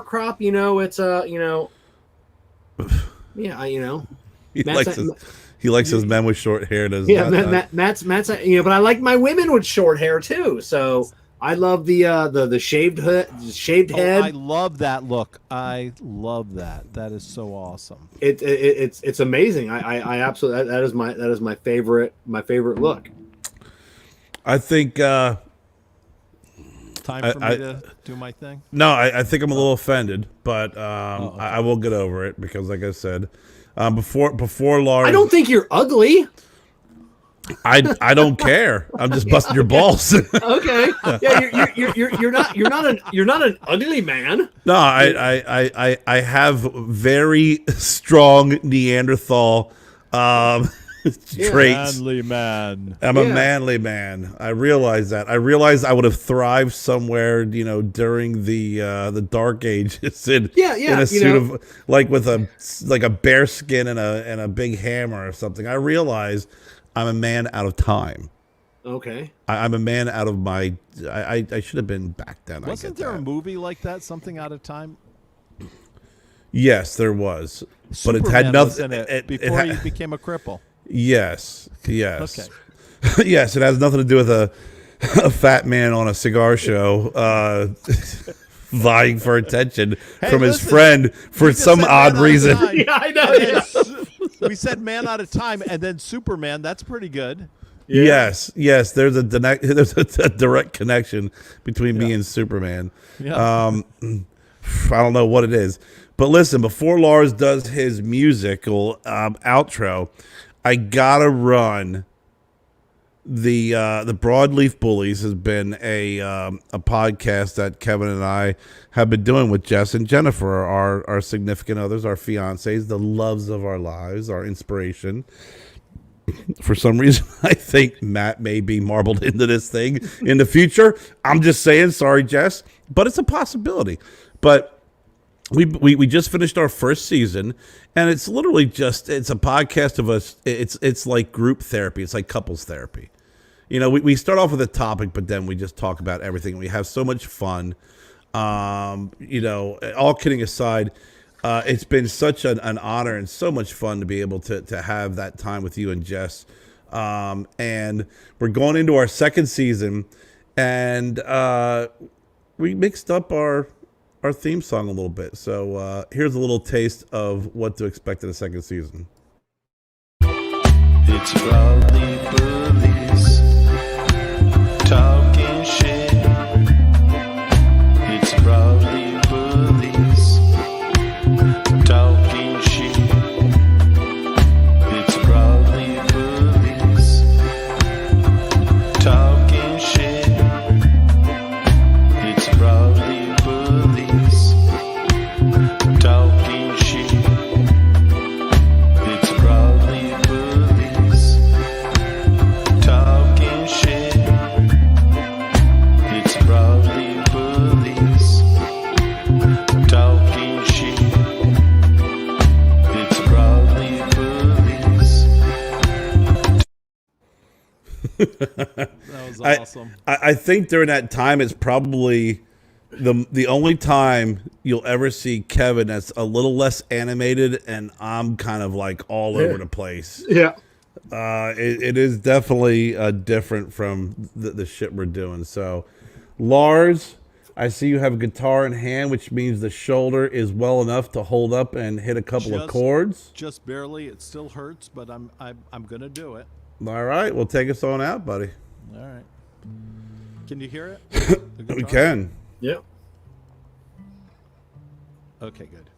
D: crop. It's
B: He likes his men with short hair.
D: Matt's but I like my women with short hair too. So I love the shaved head.
A: I love that look. I love that. That is so awesome.
D: It's amazing. I absolutely that is my favorite look.
B: I think
A: time for me to do my thing.
B: No, I think I'm a little offended, but okay. I will get over it because, like I said, before Lars,
D: I don't think you're ugly.
B: I don't care. I'm just busting your balls.
D: Okay. Yeah, you're not an ugly man.
B: No, I have very strong Neanderthal traits.
A: Manly man.
B: I'm a manly man. I realize that. I realized I would have thrived somewhere, during the Dark Ages in a suit of with a bear skin and a big hammer or something. I realize I'm a man out of time.
D: Okay.
B: I'm a man out of my. I should have been back then.
A: Wasn't there a movie like that? Something Out of Time.
B: Yes, there was, but
A: Superman
B: it had nothing.
A: was in it before he became a cripple.
B: Yes.
A: Okay.
B: Yes, it has nothing to do with a fat man on a cigar show vying for attention from his friend for some odd reason.
D: Yeah, I know. Yeah.
A: We said man out of time, and then Superman. That's pretty good.
B: Yeah. Yes. There's a direct connection between me and Superman.
A: Yeah.
B: I don't know what it is, but listen. Before Lars does his musical outro, I gotta run. The Broadleaf Bullies has been a podcast that Kevin and I have been doing with Jess and Jennifer, our significant others, our fiancés, the loves of our lives, our inspiration. For some reason, I think Matt may be marbled into this thing in the future. I'm just saying, sorry, Jess, but it's a possibility. But we just finished our first season, and it's literally it's a podcast of us. It's like group therapy. It's like couples therapy. We start off with a topic, but then we just talk about everything. We have so much fun. All kidding aside, it's been such an honor and so much fun to be able to have that time with you and Jess. And we're going into our second season, and we mixed up our theme song a little bit. So here's a little taste of what to expect in the second season.
E: It's Proudly Bullies talking shit. It's Proudly Bullies talking shit. It's Proudly Bullies talking shit. It's Proudly Bullies talking shit. It's Proudly Bullies talking shit. It's Proudly Bullies talking shit. It's Proudly Bullies.
A: That was awesome.
B: I think during that time, it's probably the only time you'll ever see Kevin that's a little less animated, and I'm kind of like all over the place.
D: Yeah.
B: It is definitely different from the shit we're doing. So, Lars, I see you have a guitar in hand, which means the shoulder is well enough to hold up and hit a couple of chords.
A: Just barely. It still hurts, but I'm gonna do it.
B: All right, well, take us on out, buddy.
A: All right. Can you hear it?
B: We can.
D: Yep.
A: Okay, good.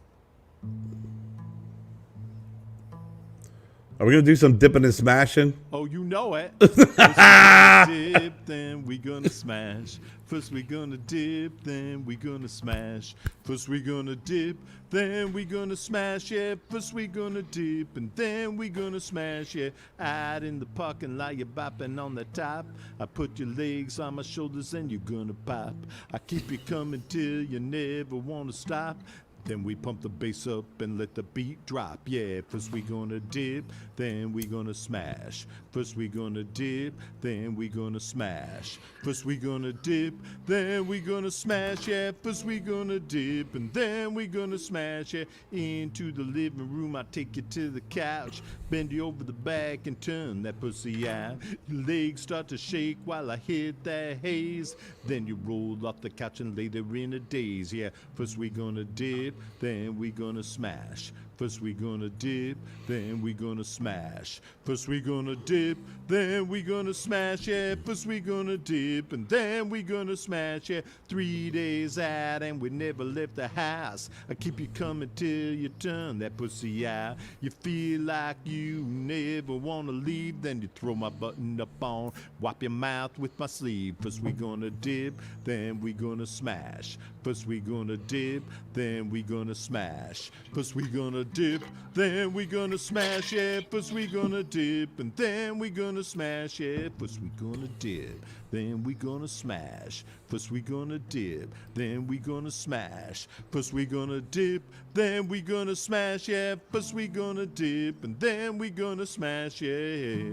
B: Are we gonna do some dipping and smashing?
A: Oh, you know it. First we gonna dip, then we gonna smash. First we gonna dip, then we gonna smash. First we gonna dip, then we gonna smash. Yeah, first we gonna dip, and then we gonna smash. Yeah, out in the parking lot, you're bopping on the top. I put your legs on my shoulders, and you're gonna pop. I keep you coming till you never wanna stop. Then we pump the bass up and let the beat drop. Yeah, first we gonna dip, then we gonna smash. First we gonna dip, then we gonna smash. First we gonna dip, then we gonna smash. Yeah, first we gonna dip, and then we gonna smash. Yeah, into the living room, I take you to the couch. Bend you over the back and turn that pussy out. Your legs start to shake while I hit that haze. Then you roll off the couch and lay there in a daze. Yeah, first we gonna dip, then we gonna smash. First we gonna dip, then we gonna smash. First we gonna dip, then we gonna smash, yeah. First we gonna dip, and then we gonna smash, yeah. 3 days out, and we never left the house. I keep you coming till you turn that pussy out. You feel like you never wanna leave, then you throw my button up on, wipe your mouth with my sleeve. First we gonna dip, then we gonna smash. First we gonna dip, then we gonna smash. First we gonna dip, then we gonna smash, yeah. First we gonna dip, and then we gonna smash, yeah. First we gonna dip, then we gonna smash. First we gonna dip, then we gonna smash. First we gonna dip, then we gonna smash, yeah. First we gonna dip, and then we gonna smash, yeah.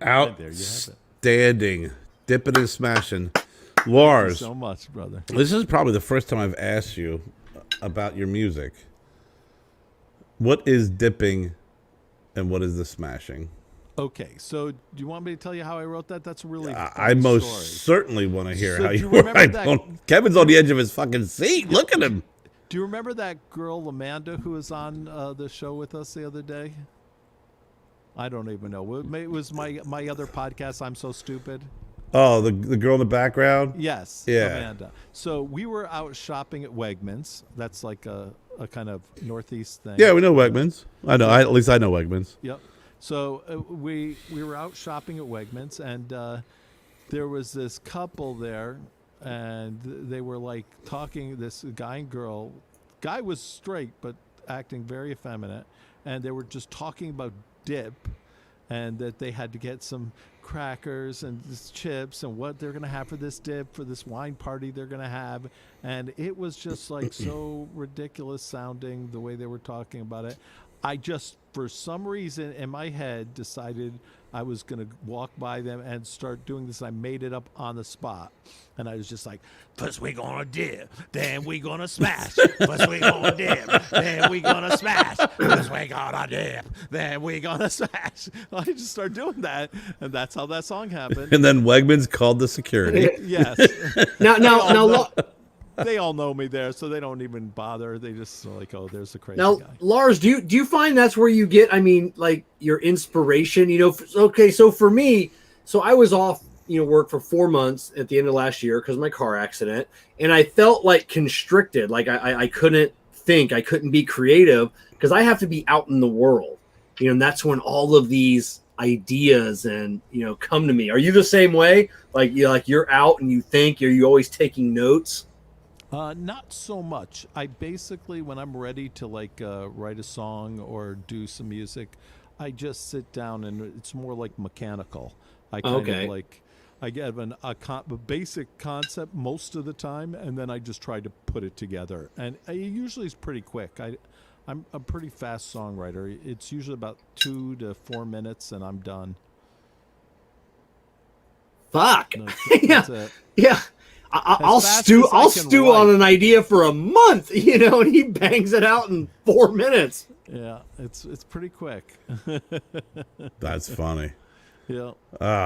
B: Outstanding. Dipping and smashing. Lars,
A: So much, brother.
B: this is probably the first time I've asked you about your music. What is dipping and what is the smashing?
A: Okay, so do you want me to tell you how I wrote that? That's a really
B: I
A: funny
B: most
A: story.
B: certainly want to hear
A: So
B: how
A: do
B: you
A: you remember
B: write.
A: that-
B: Kevin's on the edge of his fucking seat. Look at him.
A: Do you remember that girl Amanda who was on the show with us the other day? I don't even know. It was my other podcast. I'm so stupid.
B: Oh, the girl in the background?
A: Yes,
B: Yeah.
A: Amanda. So we were out shopping at Wegmans. That's like a kind of Northeast thing.
B: Yeah, we know Wegmans. I know. At least I know Wegmans.
A: Yep. So we were out shopping at Wegmans, and there was this couple there, and they were like talking. This guy and girl. Guy was straight, but acting very effeminate, and they were just talking about dip, and that they had to get some crackers and chips and what they're going to have for this dip for this wine party they're going to have. And it was just like so ridiculous sounding the way they were talking about it. I just, for some reason in my head, decided I was going to walk by them and start doing this. I made it up on the spot. And I was just like, first we gonna dip, then we gonna smash. First we gonna dip, then we gonna smash. First we gonna dip, then we gonna smash. I just started doing that, and that's how that song happened.
B: And then Wegmans called the security.
A: Yes.
D: Now,
A: They all know me there, so they don't even bother. They just are like, oh, there's the crazy
D: Now,
A: guy.
D: Lars, do you find that's where you get, I mean, like your inspiration? You know, okay, so for me, so I was off, work for 4 months at the end of last year because of my car accident, and I felt like constricted, like I couldn't think, I couldn't be creative because I have to be out in the world, and that's when all of these ideas and come to me. Are you the same way? Like you're out and you think, are you always taking notes?
A: Not so much. I basically, when I'm ready to write a song or do some music, I just sit down and it's more like mechanical. I kind of like, I get a basic concept most of the time, and then I just try to put it together. And it usually is pretty quick. I'm a pretty fast songwriter. It's usually about 2 to 4 minutes, and I'm done.
D: Fuck.
A: No,
D: yeah.
A: that's it.
D: Yeah. I'll
A: fast
D: stew.
A: as I
D: I'll
A: can
D: stew on
A: write.
D: an idea for a month, and he bangs it out in 4 minutes.
A: Yeah, it's pretty quick.
B: That's funny.
A: Yeah.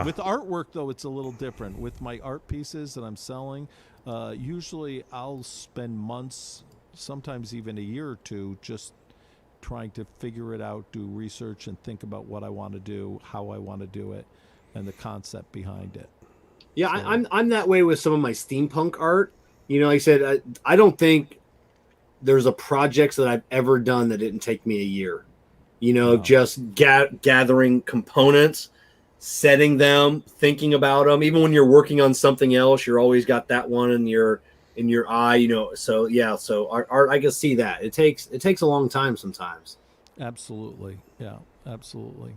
A: With artwork, though, it's a little different. With my art pieces that I'm selling, usually I'll spend months, sometimes even a year or two, just trying to figure it out, do research, and think about what I want to do, how I want to do it, and the concept behind it.
D: Yeah, I'm that way with some of my steampunk art. Like I said, I don't think there's a project that I've ever done that didn't take me a year. Just gathering components, setting them, thinking about them. Even when you're working on something else, you're always got that one in your eye. So yeah. So art, I can see that it takes a long time sometimes.
A: Absolutely. Yeah, absolutely.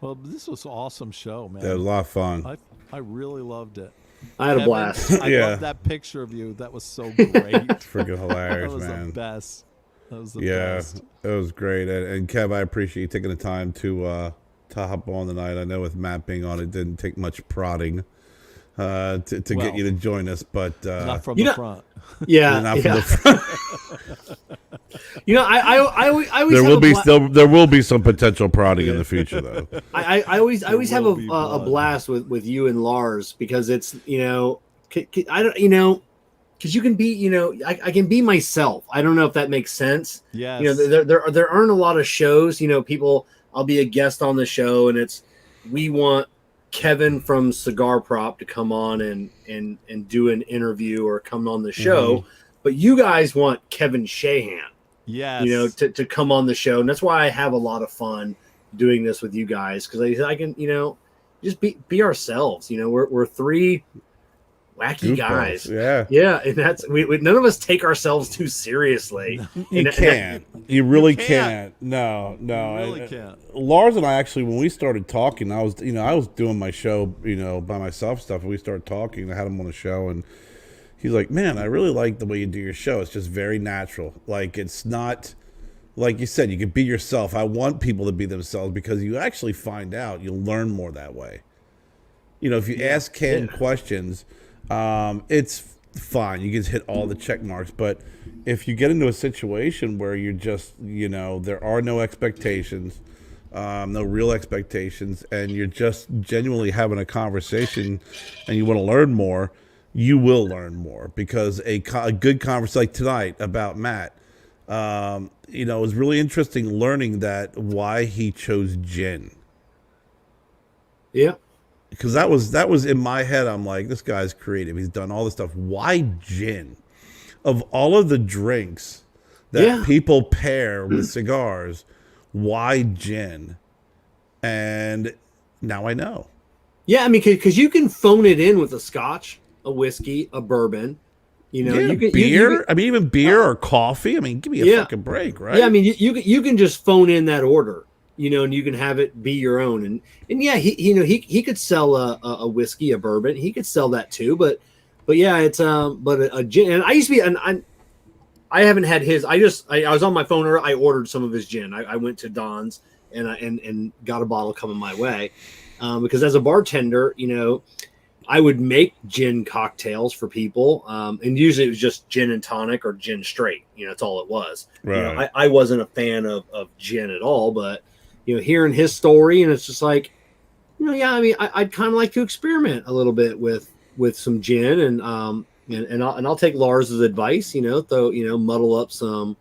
A: Well, this was an awesome show, man.
B: That was a lot of fun.
A: I really loved it.
D: I had a
A: Kevin,
D: blast.
A: I
B: Yeah.
A: love that picture of you. That was so great.
B: Freaking hilarious,
A: That was
B: man.
A: the best. That was the
B: Yeah,
A: best.
B: it was great. And Kev, I appreciate you taking the time to hop on tonight. I know with Matt being on, it didn't take much prodding to get
A: Well,
B: you to join us, but
A: Not from
D: you
A: the
D: know-
A: front.
D: Yeah,
B: not from
D: yeah.
B: the front.
D: I always
B: There
D: have
B: will
D: a
B: be
D: bla-
B: there will be some potential prodding in the future, though.
D: I always have
A: will be
D: a
A: blood.
D: blast with you and Lars because it's I don't because you can be, I can be myself. I don't know if that makes sense.
A: Yes.
D: There aren't a lot of shows, people, I'll be a guest on the show and we want Kevin from Cigar Prop to come on and do an interview or come on the show, but you guys want Kevin Shahan,
A: Yes.
D: to come on the show. And that's why I have a lot of fun doing this with you guys. Cause I can, just be ourselves. We're three wacky guys.
B: Yeah.
D: Yeah. And that's, we none of us take ourselves too seriously.
B: You can't. You really
A: can't.
B: can't. No.
A: You really can't.
B: Lars and I actually, when we started talking, I was doing my show, by myself stuff, and we started talking. I had him on the show, and he's like, "Man, I really like the way you do your show. It's just very natural. Like, it's not, like you said, you can be yourself. I want people to be themselves because you actually find out, you'll learn more that way. If you ask Ken questions, it's fine. You can hit all the check marks. But if you get into a situation where you're just, there are no expectations, no real expectations, and you're just genuinely having a conversation and you want to learn more, you will learn more because a good conversation like tonight about Matt, it was really interesting learning that why he chose gin.
D: Yeah.
B: Because that was in my head. I'm like, this guy's creative. He's done all this stuff. Why gin? Of all of the drinks that people pair with cigars, why gin? And now I know.
D: Yeah, I mean, because you can phone it in with a scotch, a whiskey, a bourbon. You can
B: beer. I mean, even beer or coffee. I mean, give me a fucking break, right?
D: Yeah, I mean, you can just phone in that order, and you can have it be your own. And yeah, he could sell a whiskey, a bourbon. He could sell that too. But yeah, it's but a gin. And I used to be I haven't had his. I was on my phone. Or I ordered some of his gin. I went to Don's and got a bottle coming my way, because as a bartender, I would make gin cocktails for people, and usually it was just gin and tonic or gin straight. That's all it was.
B: Right.
D: I wasn't a fan of gin at all, but hearing his story, and it's just like, I mean, I'd kind of like to experiment a little bit with some gin, and I'll take Lars's advice. Muddle up some,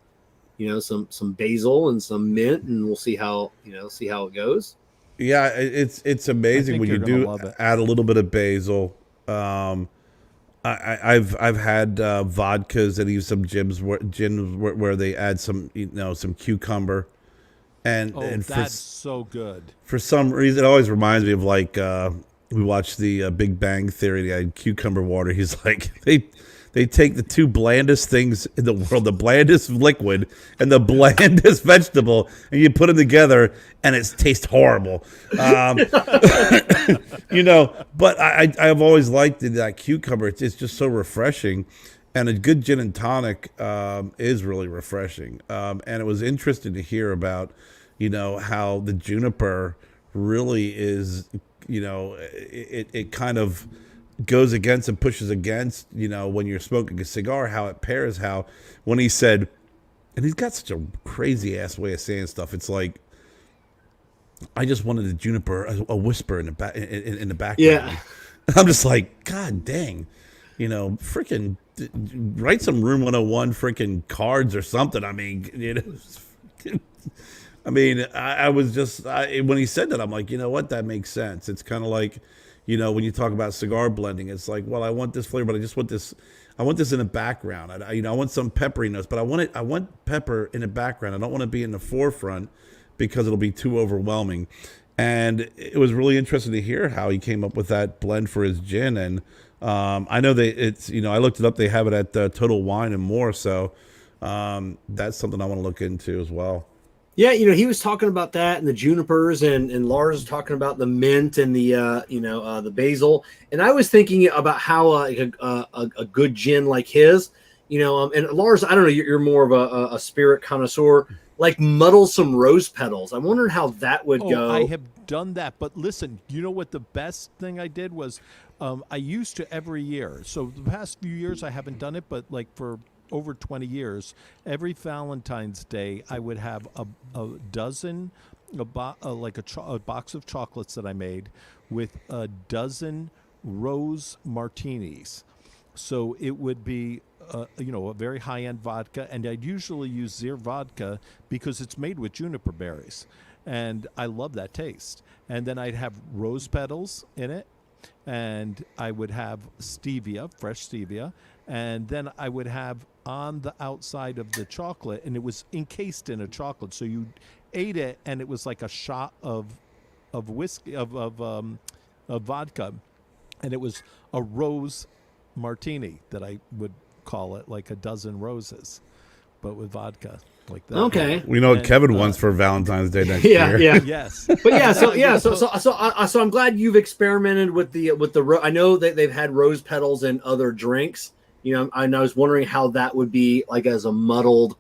D: some basil and some mint, and we'll see how it goes.
B: Yeah, it's amazing when you do add a little bit of basil. I've had vodkas that use some gins where they add some some cucumber, and
A: that's so good.
B: For some reason, it always reminds me of like we watched the Big Bang Theory. They had cucumber water. He's like they take the two blandest things in the world, the blandest liquid and the blandest vegetable, and you put them together, and it tastes horrible. But I've always liked that cucumber. It's just so refreshing, and a good gin and tonic is really refreshing. And it was interesting to hear about, how the juniper really is, it kind of goes against and pushes against, when you're smoking a cigar, how it pairs, how when he said, and he's got such a crazy ass way of saying stuff. It's like, I just wanted a juniper, a whisper in the background.
D: Yeah.
B: I'm just like, God dang, freaking write some Room 101 freaking cards or something. I mean, I was just, when he said that, I'm like, what? That makes sense. It's kind of like, when you talk about cigar blending, it's like, well, I want this flavor, but I just want this. I want this in the background. I want some peppery notes, but I want pepper in the background. I don't want to be in the forefront because it'll be too overwhelming. And it was really interesting to hear how he came up with that blend for his gin. And I know I looked it up. They have it at Total Wine and More. So that's something I want to look into as well.
D: Yeah, he was talking about that and the junipers, and Lars was talking about the mint and the the basil. And I was thinking about how a good gin like his, and Lars, I don't know, you're more of a spirit connoisseur, like muddle some rose petals. I wondered how that would go.
A: I have done that, but listen, you know what the best thing I did was, I used to every year. So the past few years I haven't done it, but like for over 20 years, every Valentine's Day, I would have a dozen, a box of chocolates that I made with a dozen rose martinis. So it would be a very high-end vodka, and I'd usually use Zier vodka because it's made with juniper berries, and I love that taste. And then I'd have rose petals in it, and I would have stevia, fresh stevia, and then I would have on the outside of the chocolate, and it was encased in a chocolate, so you ate it, and it was like a shot of whiskey of vodka, and it was a rose martini that I would call it, like a dozen roses, but with vodka like that.
D: Okay.
B: We know what Kevin wants for Valentine's Day next
D: Yeah,
B: year.
D: yeah.
A: Yes.
D: But so I'm glad you've experimented with the I know that they've had rose petals in other drinks, and I was wondering how that would be like as a muddled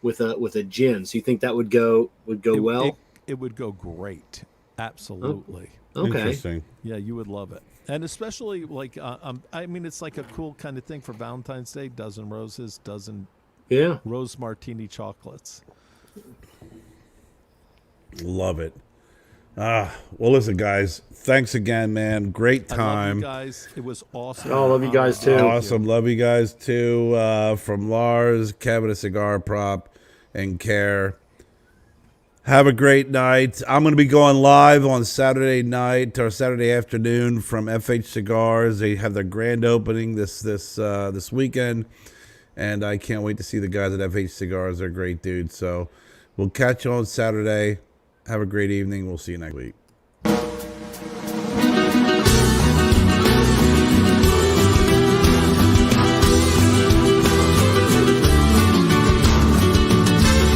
D: with a gin. So you think that would go well?
A: It would go great. Absolutely.
D: Okay.
B: Interesting.
A: Yeah, you would love it. And especially like, it's like a cool kind of thing for Valentine's Day. Dozen roses, dozen
D: Yeah.
A: rose martini chocolates.
B: Love it. Well, listen, guys. Thanks again, man. Great
A: I love
B: time.
A: you guys. It was awesome.
D: Oh, love you guys, too.
B: Awesome. Love you guys too. From Lars, Kevin, a cigar prop, and Kerr. Have a great night. I'm going to be going live on Saturday night or Saturday afternoon from FH Cigars. They have their grand opening this weekend, and I can't wait to see the guys at FH Cigars. They're great dudes. So we'll catch you on Saturday. Have a great evening. We'll see you next week.